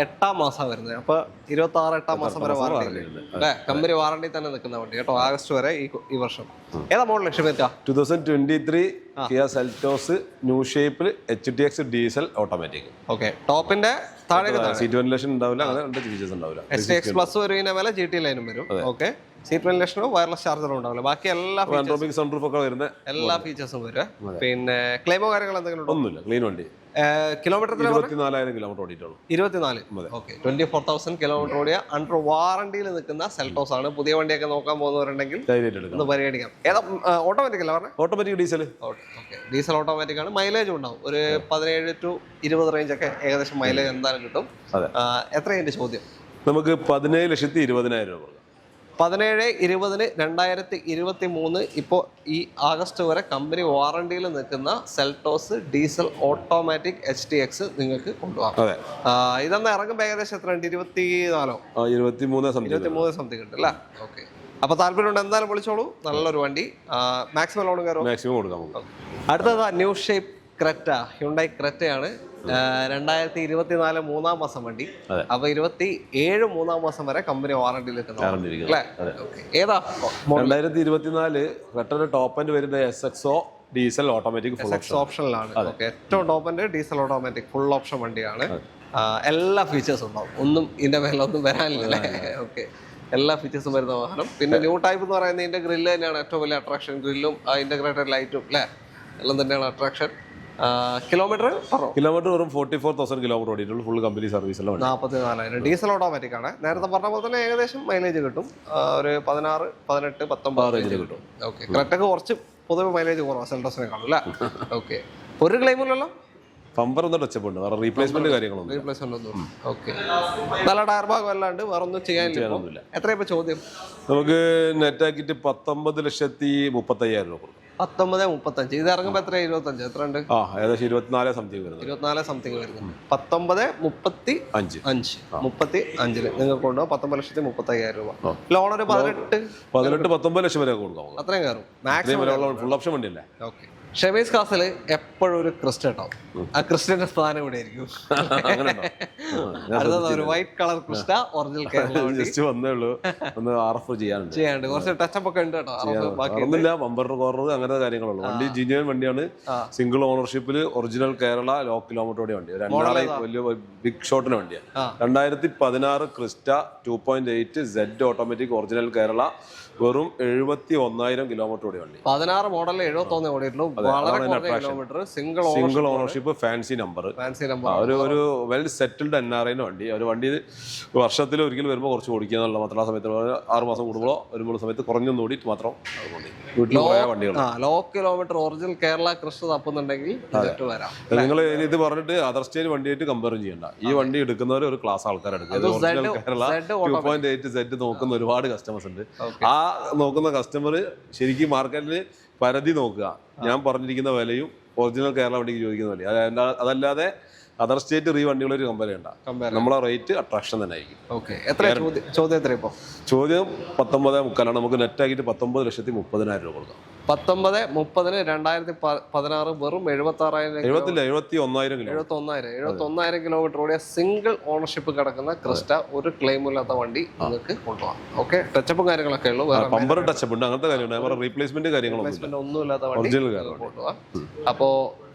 8ാം മാസം വരുന്നത്. അപ്പൊ 26 മാസം വരെ വാറണ്ടി അല്ലേ? കമ്പനി വാറണ്ടി തന്നെ നിൽക്കുന്ന വണ്ടി കേട്ടോ, ആഗസ്റ്റ് വരെ ഈ വർഷം. ഏതാ മോഡൽ? ലക്ഷ്യം 2023 കിയ സെൽറ്റോസ് ന്യൂ ഷേപ്പിൽ HTX ഡീസൽ ഓട്ടോമാറ്റിക്. ഓക്കെ, ടോപ്പിന്റെ താഴെ സീറ്റ് വെന്റിലേഷൻ ഉണ്ടാവില്ല, അങ്ങനെ രണ്ട് ഫീച്ചേഴ്സ് ഉണ്ടാവില്ല. HTX പ്ലസ് വരുന്ന വില GT ലൈനും വരും. ഓക്കെ, സീറ്റ് വെന്റിലേഷനോ വയർലെസ് ചാർജറും ഉണ്ടാവില്ല. ബാക്കി എല്ലാ സൺറൂഫ് ഒക്കെ വരുന്ന എല്ലാ ഫീച്ചേഴ്സും വരും. പിന്നെ ക്ലെയിമോ കാര്യങ്ങൾ എന്തെങ്കിലും ഒന്നുമില്ല, ക്ലീൻ വണ്ടി. കിലോമീറ്റർ 24,000 കിലോമീറ്റർ ഓടിയിട്ടുള്ളൂ. 24. ഓക്കെ, 24,000 കിലോമീറ്റർ ഓടിയ അണ്ടർ വാറണ്ടിയിൽ നിൽക്കുന്ന സെൽറ്റോസ് ആണ്. പുതിയ വണ്ടിയൊക്കെ നോക്കാൻ പോകുന്നവരുണ്ടെങ്കിൽ ഒന്ന് പരിഗണിക്കാം. ഏതാ ഓട്ടോമാറ്റിക് അല്ല പറഞ്ഞത്? Automatic diesel. Okay, diesel automatic ആണ്. മൈലേജും ഉണ്ടാവും. ഒരു 17-20 റേഞ്ച് ഒക്കെ ഏകദേശം മൈലേജ് എന്തായാലും കിട്ടും. എത്രയുണ്ട് ചോദ്യം? നമുക്ക് 17,20,000 രൂപ. 17-20 2023 ഇപ്പോൾ ഈ ആഗസ്റ്റ് വരെ കമ്പനി വാറണ്ടിയിൽ നിൽക്കുന്ന സെൽറ്റോസ് ഡീസൽ ഓട്ടോമാറ്റിക് HTX നിങ്ങൾക്ക് കൊണ്ടുപോകാം. ഇതെന്നാ ഇറങ്ങുമ്പോൾ ഏകദേശം എത്ര ഉണ്ട്? 23 സംതിങ് ഉണ്ട് അല്ലേ? ഓക്കെ, അപ്പൊ താല്പര്യമുണ്ട് എന്തായാലും വിളിച്ചോളൂ. നല്ലൊരു വണ്ടി. മാക്സിമം ലോൺ കയറും. മാക്സിമം കൊടുക്കാം. അടുത്തത് ന്യൂ ഷേപ്പ് ക്രെറ്റ, ഹ്യുണ്ടായി ക്രെറ്റയാണ്. 2024 3ാം മാസം വണ്ടി. അപ്പൊ 27 3ാം മാസം വരെ കമ്പനി വാറണ്ടിയിൽ നിൽക്കുന്ന. ഏതാ 2024 ക്രെറ്റയുടെ ടോപ്പ് എൻഡ് വരുന്ന SXO ഡീസൽ ഓട്ടോമാറ്റിക് ഓപ്ഷനിലാണ്. ഏറ്റവും top end diesel automatic full option വണ്ടിയാണ്. എല്ലാ ഫീച്ചേഴ്സും ഉണ്ടാവും, ഒന്നും ഇതിന്റെ മേലൊന്നും വരാനില്ല. ഓക്കെ, എല്ലാ ഫീച്ചേഴ്സും വരുന്ന വാഹനം. പിന്നെ ന്യൂ ടൈപ്പ് എന്ന് പറയുന്നത് ഇതിന്റെ ഗ്രില്ല് തന്നെയാണ് ഏറ്റവും വലിയ അട്രാക്ഷൻ. ഗ്രില്ലും ഇന്റഗ്രേറ്റഡ് ലൈറ്റും അല്ലേ, എല്ലാം തന്നെയാണ് അട്രാക്ഷൻ. കിലോമീറ്റർ വെറും 44,000 കിലോമീറ്റർ ഓടിയിട്ടുള്ളൂ. Full company service 44,000. Diesel automatic ആണ്. നേരത്തെ പറഞ്ഞ പോലെ തന്നെ ഏകദേശം മൈലേജ് കിട്ടും. ഒരു 16, 18, 19 റേഞ്ച് കിട്ടും. ഓക്കെ, ക്രെറ്റക്ക് കുറച്ച് പൊതുവെ മൈലേജ് കുറവാണ് സെൽറ്റോസിനെക്കാളും അല്ലേ? ഓക്കെ, ഒരു ക്ലെയിമില്ലല്ലോ. പമ്പർ ഒന്ന് ടച്ചപ്പുണ്ട്, വേറെ റീപ്ലേസ്മെന്റ് കാര്യങ്ങളൊന്നും. ഓക്കെ, നല്ല ടയർ ഭാഗം അല്ലാണ്ട് വേറെ ഒന്നും ചെയ്യാനില്ല. എത്രയാ ചോദ്യം? നമുക്ക് നെറ്റ് ആക്കിയിട്ട് 19,35,000 രൂപ. 19-35. ഇത് ഇറങ്ങുമ്പോ എത്ര? 25 എത്ര ഉണ്ട്? ഏകദേശം 24 സംതിങ് വരുന്നു. 24 സംതിങ് വരുന്നു. 19-35 നിങ്ങൾക്ക് കൊണ്ടുപോകാം. 19,35,000 രൂപ. ലോൺ ഒരു 18-19 ലക്ഷം വരെ കൊടുക്കാം. അത്രയും കയറും മാക്സിമം. ഫുൾ ഓപ്ഷൻ വണ്ടിയല്ലേ? ഓക്കെ, ഷെമീസ് കാസിൽ എപ്പോഴും ഒരു ക്രിസ്റ്റ ഉണ്ടാവും. ആ ക്രിസ്റ്റന്റെ സ്ഥാനം ഇവിടെ ആയിരിക്കും. ഒരു വൈറ്റ് കളർ ക്രിസ്റ്റ ഒറിജിനൽ ചെയ്യാണ്ട് കുറച്ച് ടച്ചപ്പ് ഒക്കെ ഉണ്ട് കേട്ടോ. ബമ്പർ കോർണർ അങ്ങനത്തെ കാര്യങ്ങളുള്ളൂ. വണ്ടി ജിന്യൻ വണ്ടിയാണ്. സിംഗിൾ ഓണർഷിപ്പിൽ ഒറിജിനൽ കേരള ലോ കിലോമീറ്റർ ഓടിയ വണ്ടി. വലിയ ബിഗ് ഷോട്ടിന് വണ്ടിയാണ്. 2016 Crysta 2.8 Z automatic original Kerala വെറും 71,000 കിലോമീറ്റർ ഓടിയ വണ്ടി. 16 മോഡലിൽ 71 ഓടിയിട്ടുള്ളൂ. വളരെ കുറഞ്ഞ kilometre, single ownership, fancy number. ഒരു വെൽ സെറ്റിൽഡ് NRI വണ്ടി. ഒരു വണ്ടി വർഷത്തിൽ ഒരിക്കലും വരുമ്പോൾ കുറച്ച് ഓടിക്കുക എന്നുള്ള മാത്രം. ആ സമയത്ത് 6 മാസം കൂടുമ്പോഴോ വരുമ്പോൾ സമയത്ത് കുറഞ്ഞൊന്നും ഓടിയിട്ട് മാത്രം വീട്ടിൽ പോയ വണ്ടികൾ. ലോ കിലോമീറ്റർ ഒറിജിനൽ കേരള കൃഷി തപ്പുന്നുണ്ടെങ്കിൽ വരാം. നിങ്ങൾ ഇത് പറഞ്ഞിട്ട് അതർ സ്റ്റേറ്റ് വണ്ടിയായിട്ട് കമ്പയർ ചെയ്യണ്ട. ഈ വണ്ടി എടുക്കുന്നവർ ഒരു ക്ലാസ് ആൾക്കാരെടുക്കും. ഒറിജിനൽ കേരള 2.8 Z നോക്കുന്ന ഒരുപാട് കസ്റ്റമേഴ്സ് ഉണ്ട്. ആ നോക്കുന്ന കസ്റ്റമർ ശരിക്കും മാർക്കറ്റിൽ പരതി നോക്കുക. ഞാൻ പറഞ്ഞിരിക്കുന്ന വിലയും ഒറിജിനൽ കേരള വണ്ടിക്ക് ചോദിക്കുന്ന വില. അതല്ലാതെ അതർ സ്റ്റേറ്റ് വണ്ടികൾ ഒരു കമ്പയർ ചെയ്യണ്ട. നമ്മളെ റേറ്റ് അട്രാക്ഷൻ തന്നെ ആയിരിക്കും. ചോദ്യം 19.3 നമുക്ക് നെറ്റ് ആക്കിയിട്ട് 19,30,000 രൂപ കൊടുക്കാം. 19.30 2016 വെറും 71,000 കിലോമീറ്റർ ഓടിയ സിംഗിൾ ഓണർഷിപ്പ് കിടക്കുന്ന ക്രിസ്റ്റ. ഒരു ക്ലെയിം ഇല്ലാത്ത വണ്ടി നിങ്ങൾക്ക് കൊണ്ടുപോകാം. ഓക്കെ, ടച്ചപ്പും കാര്യങ്ങളൊക്കെ ഉള്ളൂ. പമ്പർ ടച്ചപ്പ് ഉണ്ട്, അങ്ങനത്തെ കാര്യങ്ങളുണ്ട്. റീപ്ലേസ്മെന്റ് ഒന്നും ഇല്ലാത്ത വണ്ടി കൊണ്ടുപോകാം. അപ്പോ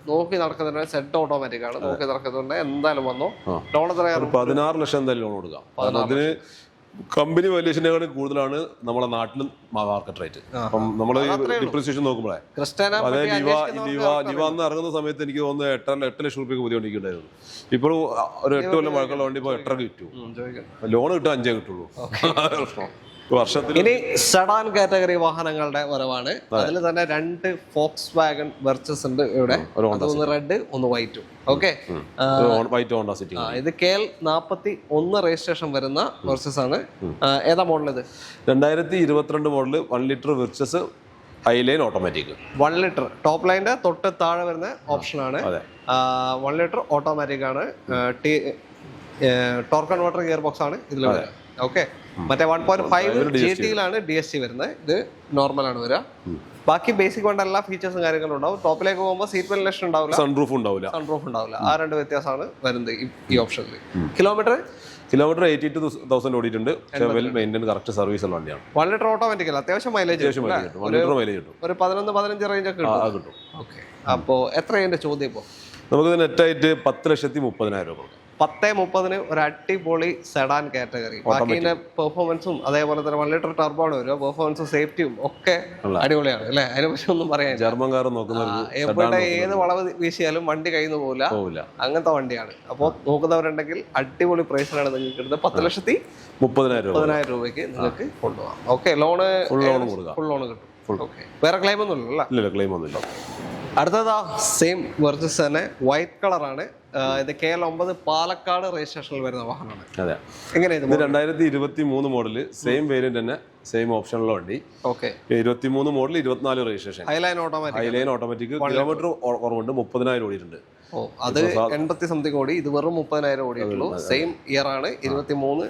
നോക്കി നടക്കുന്നുണ്ട്. സെറ്റ് ഓട്ടോമാറ്റിക് ആണ്. നോക്കി നടക്കുന്നുണ്ട്. എന്തായാലും വന്നോ. ലോൺ എത്ര? 16 ലക്ഷം എന്തായാലും ലോൺ കൊടുക്കാം. അതിന് കമ്പനി വാല്യൂഷനേക്കാളും കൂടുതലാണ് നമ്മളെ നാട്ടിലും മാർക്കറ്റ് റേറ്റ്. അപ്പം നമ്മൾ ഡിപ്രിസിയേഷൻ നോക്കുമ്പോഴേ അതേ ലിവ അന്ന് ഇറങ്ങുന്ന സമയത്ത് എനിക്ക് തോന്നുന്നു 8 ലക്ഷം രൂപയ്ക്ക് പുതിയ വണ്ടിക്ക് ഉണ്ടായിരുന്നു. ഇപ്പോഴും ഒരു 8 കൊല്ലം വഴക്കുള്ള വണ്ടി ഇപ്പോൾ 8.5 കിട്ടും. ലോൺ കിട്ടും 5 കിട്ടുള്ളൂ വർഷത്തിൽ. ഇനി സെഡാൻ കാറ്റഗറി വാഹനങ്ങളുടെ വരവാണ്. അതിൽ തന്നെ 2 ഫോക്സ് വാഗൺ വെർച്ചസ് ഉണ്ട് ഇവിടെ. ഒന്ന് റെഡ്, ഒന്ന് വൈറ്റും. ഓക്കെ, ഇത് KL 41 രജിസ്ട്രേഷൻ വരുന്ന വെർച്ചസ് ആണ്. ഏതാ മോഡൽ? ഇത് 2022 model 1 litre Virtus Highline automatic. 1 litre top ലൈൻ്റെ തൊട്ട് താഴെ വരുന്ന ഓപ്ഷനാണ്. 1 ലിറ്റർ ഓട്ടോമാറ്റിക് ആണ്. ടോർക്ക് കൺവേർട്ടർ ഗിയർ ബോക്സ് ആണ് ഇതിൽ വരുന്നത്. ഓക്കെ, മറ്റേ 1.5 GT-ലാണ് DSG വരുന്നത്. ഇത് നോർമൽ ആണ് വരിക. ബാക്കി ബേസിക് വേണ്ട എല്ലാ ഫീച്ചേഴ്സും കാര്യങ്ങളും ഉണ്ടാവും. ടോപ്പിലേക്ക് പോകുമ്പോൾ സീറ്റ് വെന്റിലേഷൻ ഉണ്ടാവില്ല, സൺറൂഫ് ഉണ്ടാവില്ല. ആ 2 വ്യത്യാസമാണ് വരുന്നത് ഈ ഓപ്ഷനിൽ. കിലോമീറ്റർ 82,000 ഓടിയിട്ടുണ്ട്. വെൽ മെയിൻറ്റൈൻ കറക്റ്റ് സർവീസ് ഉള്ള വണ്ടിയാണ്. 1 ലിറ്റർ ഓട്ടോമാറ്റിക് അല്ല, അത്യാവശ്യം മൈലേജ് കിട്ടും. ഒരു 11-15 റേഞ്ച് ഒക്കെ കിട്ടും. ഓക്കെ, അപ്പോൾ എത്ര അതിന്റെ ചോദ്യം? ഇപ്പോൾ നമുക്ക് നെറ്റായിട്ട് 10,30,000 രൂപ. 10.30 ഒരു അടിപൊളി സെഡാൻ കാറ്റഗറി. ബാക്കിന്റെ പെർഫോമൻസും അതേപോലെ തന്നെ 1 ലിറ്റർ ടർബോ ആണ് വരിക. പെർഫോമൻസും സേഫ്റ്റിയും ഒക്കെ അടിപൊളിയാണ് അല്ലേ? അതിനെ പറ്റി ഒന്നും പറയാൻ. ജർമ്മൻ കാർ നോക്കുന്ന എവിടെ ഏത് വളവ് വീശിയാലും വണ്ടി കയ്യിൽ നിന്ന് പോകില്ല. അങ്ങനത്തെ വണ്ടിയാണ്. അപ്പോൾ നോക്കുന്നവരുണ്ടെങ്കിൽ അടിപൊളി പ്രൈസിലാണ് നിങ്ങൾക്ക് കിട്ടുന്നത്. 10,30,000 രൂപയ്ക്ക് നിങ്ങൾക്ക് കൊണ്ടുപോകാം. ഓക്കെ, ഫുൾ ലോൺ കിട്ടും. ഓക്കെ, വേറെ ക്ലെയിം ഒന്നും ഇല്ല. ക്ലെയിം ഒന്നുമില്ല. അടുത്തതാ സെയിം വെർച്ചസ് തന്നെ വൈറ്റ് കളറാണ്. ഇത് KL 9 പാലക്കാട് രജിസ്ട്രേഷനിൽ വരുന്ന വാഹനമാണ്. അതെ, എങ്ങനെയാണ്? 2023 മോഡല്, സെയിം വേരിയന്റ് തന്നെ, സെയിം ഓപ്ഷനുള്ള വണ്ടി. Okay, 23 model 24 registration, Highline automatic. Kilometre കുറവുണ്ട്, 30,000 ഓടിയിട്ടുണ്ട്. അത് 80 സംതിങ് ഓടി. ഇത് വെറും 30,000 ഓടിയിട്ടുള്ളൂ. സെയിം ഇയർ ആണ്. 24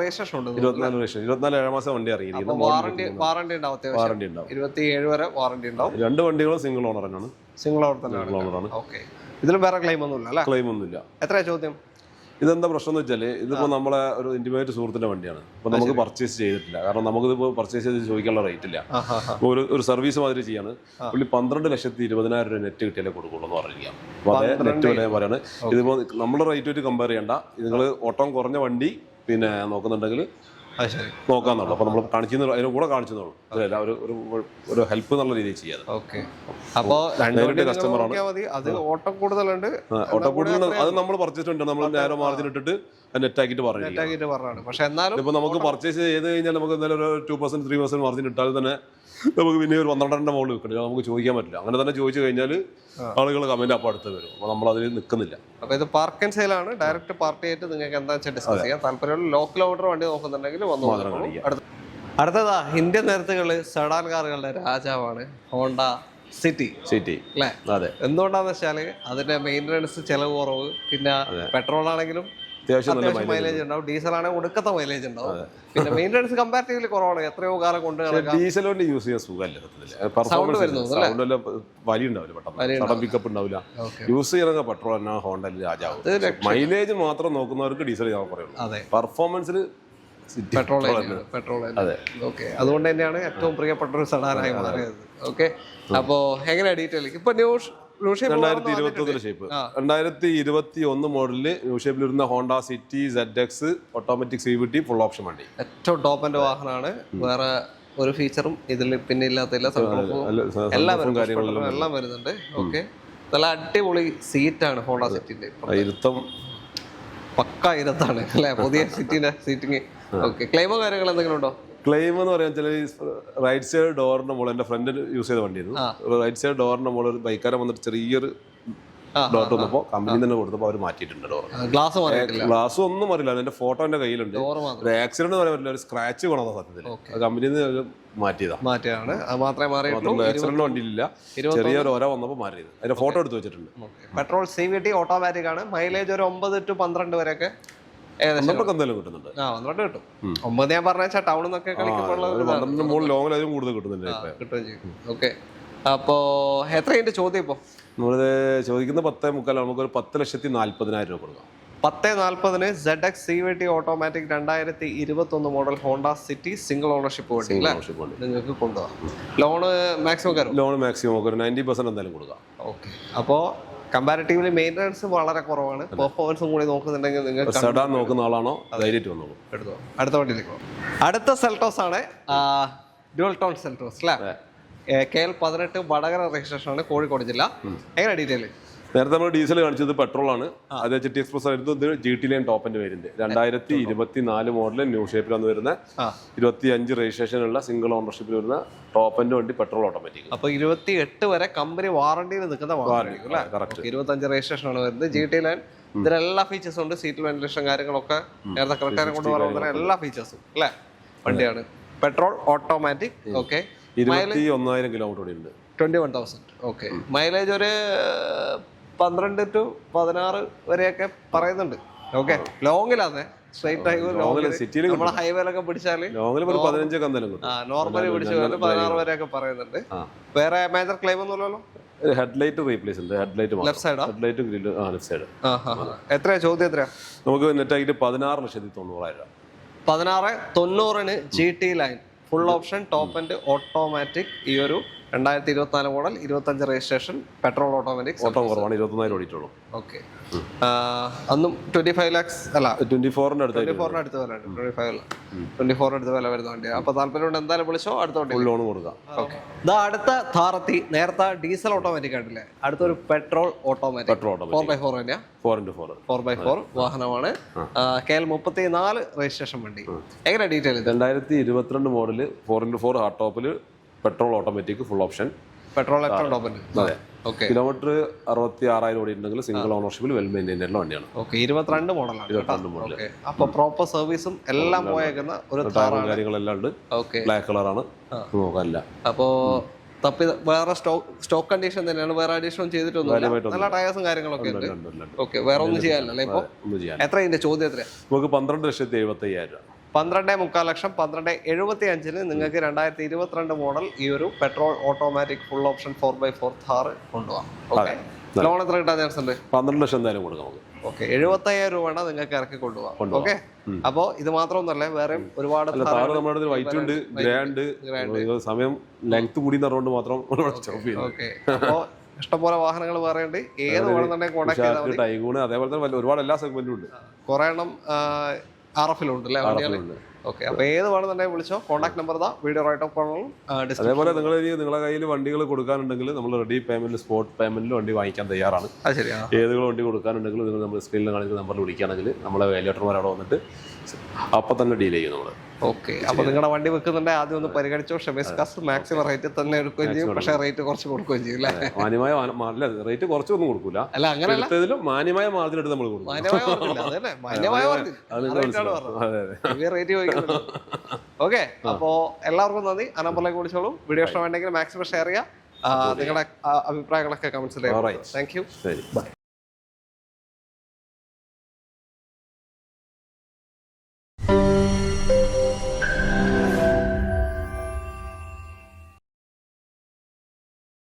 രജിസ്ട്രേഷൻ ഉണ്ട്. 24 7 മാസം വണ്ടി ഇറങ്ങിയിരിക്കുന്നു. വാറണ്ടി ഉണ്ടാവും, അത്യാവശ്യം 27 വരെ വാറണ്ടി ഉണ്ടാവും. 2 വണ്ടികളും സിംഗിൾ ഓണർ തന്നെയാണ്. സിംഗിൾ ഓണറാണ്. ഓക്കെ, ഇതിലും വേറെ ക്ലെയിം ഒന്നുമില്ല. ക്ലെയിം ഒന്നുമില്ല. എത്രയാ ചോദ്യം? ഇതെന്താ പ്രശ്നം എന്ന് വെച്ചാൽ ഇതിപ്പോൾ നമ്മളെ ഒരു ഇന്റിമേറ്റ് സുഹൃത്തിന്റെ വണ്ടിയാണ്. അപ്പോൾ നമുക്ക് പർച്ചേസ് ചെയ്തിട്ടില്ല. കാരണം നമുക്കിതിപ്പോൾ പർച്ചേസ് ചെയ്ത് ചോദിക്കാനുള്ള റേറ്റ് ഇല്ല. ഒരു സർവീസ് മാതിരി ചെയ്യാണ്. പുള്ളി 12,20,000 രൂപ നെറ്റ് കിട്ടിയാലേ കൊടുക്കുള്ളൂ എന്ന് പറഞ്ഞിരിക്കാം. അപ്പോൾ അതേ നെറ്റ് വില ഞാൻ പറയാണ്. ഇതിപ്പോൾ നമ്മുടെ റേറ്റ് ആയിട്ട് കമ്പയർ ചെയ്യണ്ട. നിങ്ങൾ ഓട്ടം കുറഞ്ഞ വണ്ടി പിന്നെ നോക്കുന്നുണ്ടെങ്കിൽ നോക്കാന്നുള്ളൂ. അപ്പൊ നമ്മൾ അതിന് കൂടെ കാണിച്ചെന്നുള്ളൂ. അതല്ല ഒരു ഹെൽപ്പ് എന്നുള്ള രീതിയിൽ ചെയ്യാതെ. ഓട്ടം കൂടുതലുണ്ട്. ഓട്ടം കൂടുതൽ അത് നമ്മൾ പർച്ചേസ് ഉണ്ട്. നമ്മൾ നേരെ മാർജിൻ ഇട്ടിട്ട് നെറ്റാക്കിയിട്ട് പറഞ്ഞു. പക്ഷെ എന്നാലും ഇപ്പൊ നമുക്ക് പർച്ചേസ് ചെയ്ത് കഴിഞ്ഞാൽ നമുക്ക് എന്തായാലും ഒരു 2% 3% മാർജിൻ ഇട്ടാൽ തന്നെ നമുക്ക് പിന്നെ ഒരു 12 മുകളിൽ വെക്കണ്ട. നമുക്ക് ചോദിക്കാൻ പറ്റില്ല. അങ്ങനെ തന്നെ ചോദിച്ചു കഴിഞ്ഞാൽ ആളുകൾ കമന്റ് അപ്പം അടുത്ത് വരും. അപ്പൊ നമ്മൾ അതിൽ നിൽക്കുന്നില്ല. അപ്പൊ ഇത് പാർക്ക് ആൻഡ് സെയിൽ ആണ്. ഡയറക്റ്റ് പാർട്ടി ആയിട്ട് നിങ്ങൾക്ക് എന്താ വെച്ചാൽ ഡിസ്കസ് ചെയ്യാം. താല്പര്യമുള്ള ലോ കിലോമീറ്റർ വണ്ടി നോക്കുന്നുണ്ടെങ്കിൽ അടുത്തതാ ഇന്ത്യൻ നിരത്തുകള് സെഡാൻ കാറുകളുടെ രാജാവാണ് ഹോണ്ട സിറ്റി അല്ലേ? എന്തുകൊണ്ടാന്ന് വെച്ചാല് അതിന്റെ മെയിൻ്റനൻസ് ചെലവ് കുറവ്. പിന്നെ പെട്രോൾ ആണെങ്കിലും അത്യാവശ്യം മൈലേജ് ഉണ്ടാവും. ഡീസൽ ആണെങ്കിൽ ഒടുക്കത്തെ മൈലേജ് ഉണ്ടാവും. പിന്നെ മെയിൻ്റനൻസ് കമ്പാരിറ്റീവ്ലി കുറവാണ്. എത്രയോ കാലം കൊണ്ട് ഡീസൽ വണ്ടി യൂസ് ചെയ്യാൻ സുഖമല്ല. വലിയ ഉണ്ടാവില്ല, പിക്കപ്പ് ഉണ്ടാവില്ല. യൂസ് ചെയ്യണമെങ്കിൽ പെട്രോൾ തന്നെ ഹോണ്ട രാജാവ്. മൈലേജ് മാത്രം നോക്കുന്നവർക്ക് ഡീസൽ ഞാൻ പറയുള്ളൂ. പെർഫോമൻസിൽ പെട്രോൾ. ഓക്കെ, അതുകൊണ്ട് തന്നെയാണ് ഏറ്റവും പ്രിയപ്പെട്ട ഒരു സെഡാനായി മാറിയത്. ഓക്കെ, അപ്പോ എങ്ങനെയാ ഡീറ്റെയിൽ ഇപ്പൊ 2021 ഷേപ്പ് 2021 മോഡലില് ന്യൂ ഷേപ്പിൽ വരുന്ന Honda city ZX automatic CVT full option വണ്ടി. ഏറ്റവും ടോപ്പ് എൻഡ് വാഹനമാണ്. വേറെ ഒരു ഫീച്ചറും ഇതിൽ പിന്നെ ഇല്ലാത്തില്ല. എല്ലാം വരുന്നുണ്ട്. ഓക്കെ, നല്ല അടിപൊളി സീറ്റാണ് ഹോണ്ട സിറ്റിന്റെ. പക്ക ഇരുത്താണ് അല്ലെ പുതിയ സിറ്റിന്റെ സീറ്റിങ്. ഓക്കെ, ക്ലെയിമോ കാര്യങ്ങൾ എന്തെങ്കിലും ഉണ്ടോ? ക്ലെയിം എന്ന് പറയാൻ ചില റൈറ്റ് സൈഡ് ഡോറിന്റെ മുകളിൽ എന്റെ ഫ്രണ്ട് യൂസ് ചെയ്ത വണ്ടിയായിരുന്നു. റൈറ്റ് സൈഡ് ഡോറിന്റെ മുകളിൽ ഒരു ബൈക്കാരൻ വന്നിട്ട് ചെറിയൊരു ഡോട്ട് വന്നപ്പോ കമ്പനി തന്നെ കൊടുത്തപ്പോ അവർ മാറ്റിയിട്ടുണ്ട് ഡോർ. ഗ്ലാസ് ഒന്നും അറിയില്ല. എന്റെ ഫോട്ടോ എന്റെ കയ്യിലുണ്ട്. ഒരു ആക്സിഡന്റ് പറയാൻ പറ്റില്ല, ഒരു സ്ക്രാച്ച് കൊണ്ടാ സത്യത്തിൽ കമ്പനിയിൽ നിന്ന് മാറ്റിയതാണ്. ആക്സിഡന്റ് വണ്ടിയില്ല, ചെറിയൊരു ഒര വന്നപ്പോ മാറിയത്. അതിന്റെ ഫോട്ടോ എടുത്ത് വെച്ചിട്ടുണ്ട്. പെട്രോൾ CVT ഓട്ടോമാറ്റിക് ആണ്. മൈലേജ് ഒരു 9 to 12 വരെയൊക്കെ എന്തായാലും കിട്ടുന്നുണ്ട്. 12 കിട്ടും. 9 ഞാൻ പറഞ്ഞ ടൗണിൽ നിന്നൊക്കെ കളിക്കുമ്പോൾ ലോങ്ങിലും കൂടുതൽ കിട്ടുന്നുണ്ട്. കിട്ടുകയും ചെയ്യും. ഓക്കെ, അപ്പോ എത്രയുണ്ട് ചോദ്യം? ഇപ്പൊ നമ്മള് ചോദിക്കുന്ന 10.25 നമുക്കൊരു 10,40,000 രൂപ കൊടുക്കാം. 10.40 ZX CVT automatic 2021 model Honda city single ownership വണ്ടി നിങ്ങൾക്ക് കൊണ്ടുപോകാം. ലോണ് മാക്സിമം ലോൺ മാക്സിമം 90% എന്തായാലും കൊടുക്കാം. ഓക്കെ, അപ്പോ കമ്പാരിറ്റീവ്ലി മെയിൻ്റനൻസ് വളരെ കുറവാണ്. പെർഫോമൻസും കൂടി നോക്കുന്നുണ്ടെങ്കിൽ നിങ്ങൾക്ക് സെഡാൻ നോക്കുന്ന ആളാണോ ധൈര്യമായിട്ട് വന്നോളൂ. എടുത്തോ. അടുത്ത വണ്ടിയിലേക്ക് പോകും. അടുത്ത സെൽട്ടോസ് ആണ്. ഡ്യുവൽ ടോൺ സെൽട്ടോസ് അല്ലേ? KL 18 വടകര രജിസ്ട്രേഷൻ ആണ്, കോഴിക്കോട് ജില്ല. എങ്ങനെ ഡീറ്റെയിൽ? നേരത്തെ നമ്മൾ ഡീസൽ കാണിച്ചത് പെട്രോൾ ആണ്. അത് HT എക്സ്പ്രസ് ആയിരുന്നു. ഇത് GT ലൈൻ ടോപ്പിന്റെ വേരിയന്റ് 2024 മോഡൽ ന്യൂ ഷേപ്പിൽ വന്ന് വരുന്ന 25 രജിസ്ട്രേഷൻ ഉള്ള സിംഗിൾ ഓണർഷിപ്പിൽ വരുന്ന ടോപ്പിന്റെ വണ്ടി പെട്രോൾ ഓട്ടോമാറ്റിക്. അപ്പൊ 28 വരെ കമ്പനി വാറണ്ടിയിൽ നിൽക്കുന്ന 25 രജിസ്ട്രേഷൻ ആണ് വരുന്നത്. GT ലൈൻ ഇതിലെല്ലാ ഫീച്ചേഴ്സും ഉണ്ട്. സീറ്റ് വെന്റിലേഷൻ കാര്യങ്ങളൊക്കെ നേരത്തെ കറക്റ്റ് കൊണ്ടുപോകുന്ന എല്ലാ ഫീച്ചേഴ്സും അല്ലേ വണ്ടിയാണ്. Petrol automatic. ഓക്കെ, 21,000 കിലോമീറ്റർ ഉണ്ട്. 21,000. ഓക്കെ, മൈലേജ് ഒരു 12 to 16 വരെയൊക്കെ പറയുന്നുണ്ട്. ഓക്കെ, ലോങ്ങിലാന്നേ സ്ട്രൈറ്റ് ഹൈവേ നമ്മളെ ഹൈവേലൊക്കെ പിടിച്ചാല് നോർമലി പിടിച്ചു 16 വരെയൊക്കെ പറയുന്നുണ്ട്. വേറെ മേജർ ക്ലെയിം ഒന്നുമില്ലല്ലോ? ഹെഡ്ലൈറ്റ് റീപ്ലേസ് ഉണ്ട്. Left side headlight grill left side. എത്രയാ ചോദ്യം? എത്രയാ നമുക്ക് നെറ്റായിട്ട് 16,90,000. 16,90,000 GT line full option top and automatic. ഈ ഒരു 2024 മോഡൽ 25 രജിസ്ട്രേഷൻ പെട്രോൾ ഓട്ടോമാറ്റിക്. ഓട്ടം കുറവാണ്, 21,000 ഓടിയിട്ടുള്ളൂ. ഓക്കെ, അന്നും 25 lakhs അല്ല 24 അടുത്ത് വില ഉണ്ട്. 24 അടുത്ത് വില വരുന്ന വണ്ടിയാണ്. അപ്പൊ താല്പര്യം എന്തായാലും വിളിച്ചോ, അടുത്ത വണ്ടി ലോൺ കൊടുക്കാം. ഓക്കെ, അടുത്ത ഥാറത്തി. നേരത്തെ ഡീസൽ ഓട്ടോമാറ്റിക് ആയിട്ടില്ലേ? അടുത്തൊരു പെട്രോൾ ഓട്ടോമാറ്റിക് 4x4 തന്നെയാ. 4x4 വാഹനമാണ്. KL 34 രജിസ്ട്രേഷൻ വണ്ടി. എങ്ങനെ ഡീറ്റെയിൽ? 2022 മോഡല് 4x4 ഹാർഡ് ടോപ്പില് petrol automatic full option. Petrol ടോപ്പിന് കിലോമീറ്റർ 66,000 ഓടിയിട്ടുണ്ടെങ്കിൽ സിംഗിൾ ഓണർഷിപ്പിൽ വെൽ മെയിൻറ്റൈൻഡ് വണ്ടിയാണ്. 22 മോഡലാണ്. അപ്പൊ പ്രോപ്പർ സർവീസും എല്ലാം പോയേക്കുന്ന ഒരു കാര്യങ്ങളെല്ലാം ഉണ്ട്. ബ്ലാക്ക് കളറാണ്. നോക്കാനില്ല. അപ്പോ വേറെ സ്റ്റോക്ക് കണ്ടീഷൻ തന്നെയാണ്. വേറെ അഡീഷനും ചെയ്തിട്ടൊന്നും നല്ല ടയേഴ്സും കാര്യങ്ങളൊക്കെ ഉണ്ട്. ഓക്കെ, വേറെ ഒന്നും ചെയ്യാനല്ലേ ഇപ്പൊ? എത്ര ഇതിന്റെ ചോദ്യം? എത്ര? നമുക്ക് 12,75,000 രൂപ. 12.25 ലക്ഷം. 12.75 നിങ്ങൾക്ക് 2022 മോഡൽ ഈ ഒരു petrol automatic full option 4x4 Thar കൊണ്ടുപോകാം. ഓക്കെ, ലോൺ എത്ര കിട്ടാൻ ചാൻസ് ഉണ്ട്? 12 ലക്ഷം എന്തായാലും കൊടുക്കാം. ഓക്കെ, 75,000 രൂപ നിങ്ങൾക്ക് ഇറക്കി കൊണ്ടുപോകാം. ഓക്കെ, അപ്പോ ഇത് മാത്രമൊന്നുമല്ല, വേറെ ഒരുപാട് വൈറ്റ് ഉണ്ട്, ഗ്രേ ഉണ്ട്. സമയം ലെങ്ത് കൂടി നടന്നുകൊണ്ട് മാത്രം. ഓക്കെ, അപ്പോ ഇഷ്ടംപോലെ വാഹനങ്ങൾ വേറെ ഉണ്ട്. ഏത് വേണമെന്നുണ്ടെങ്കിൽ കോൺടാക്ട് ചെയ്താൽ ടൈഗൂൺ, അതേപോലെ തന്നെ ഒരുപാട് എല്ലാ സെഗ്മെന്റും ഉണ്ട്. കുറെ എണ്ണം RF-ലുണ്ട് അല്ലേ വണ്ടികൾ? ഓക്കെ, അപ്പൊ ഏത് വേണമെന്നുണ്ടെങ്കിൽ വിളിച്ചോ. Contact number video right of കാണും. അതേപോലെ നിങ്ങൾ നിങ്ങളുടെ കയ്യിൽ വണ്ടികൾ കൊടുക്കാനുണ്ടെങ്കിൽ നമ്മൾ റെഡി പേയ്മെന്റ് സ്പോട്ട് പേയ്മെന്റിൽ വണ്ടി വാങ്ങിക്കാൻ തയ്യാറാണ്. ഏതുകൾ വണ്ടി കൊടുക്കാനുണ്ടെങ്കിലും നിങ്ങൾ നമ്മൾ സ്ക്രീനിൽ കാണിക്കുന്ന നമ്പറിൽ വിളിക്കുകയാണെങ്കിൽ നമ്മളെ വാല്യുവേറ്റർമാർ അവിടെ വന്നിട്ട് അപ്പം തന്നെ ഡീൽ ചെയ്യും നമ്മൾ. ഓക്കെ, അപ്പൊ നിങ്ങളുടെ വണ്ടി വെക്കുന്നുണ്ടെങ്കിൽ ആദ്യം ഒന്ന് പരിഗണിച്ചോ. ഷെമീസ് കാസ് മാക്സിമം റേറ്റ് തന്നെ എടുക്കുകയും ചെയ്യും, പക്ഷേ റേറ്റ് കുറച്ച് കൊടുക്കുകയും ചെയ്യും. മാന്യമായ റേറ്റ് കുറച്ചൊന്നും കൊടുക്കില്ല. അല്ല, അങ്ങനെ മാന്യമായ മാർജിൻ എടുത്ത് നമ്മൾ കൊടുക്കും. ഓക്കെ, അപ്പോ എല്ലാവർക്കും നന്ദി. ആ നമ്പറിലേക്ക് വിളിച്ചോളൂ. വീഡിയോ ഇഷ്ടമുണ്ടെങ്കിൽ മാക്സിമം ഷെയർ ചെയ്യുക. നിങ്ങളുടെ അഭിപ്രായങ്ങളൊക്കെ കമന്റ്സിൽ. Thank you.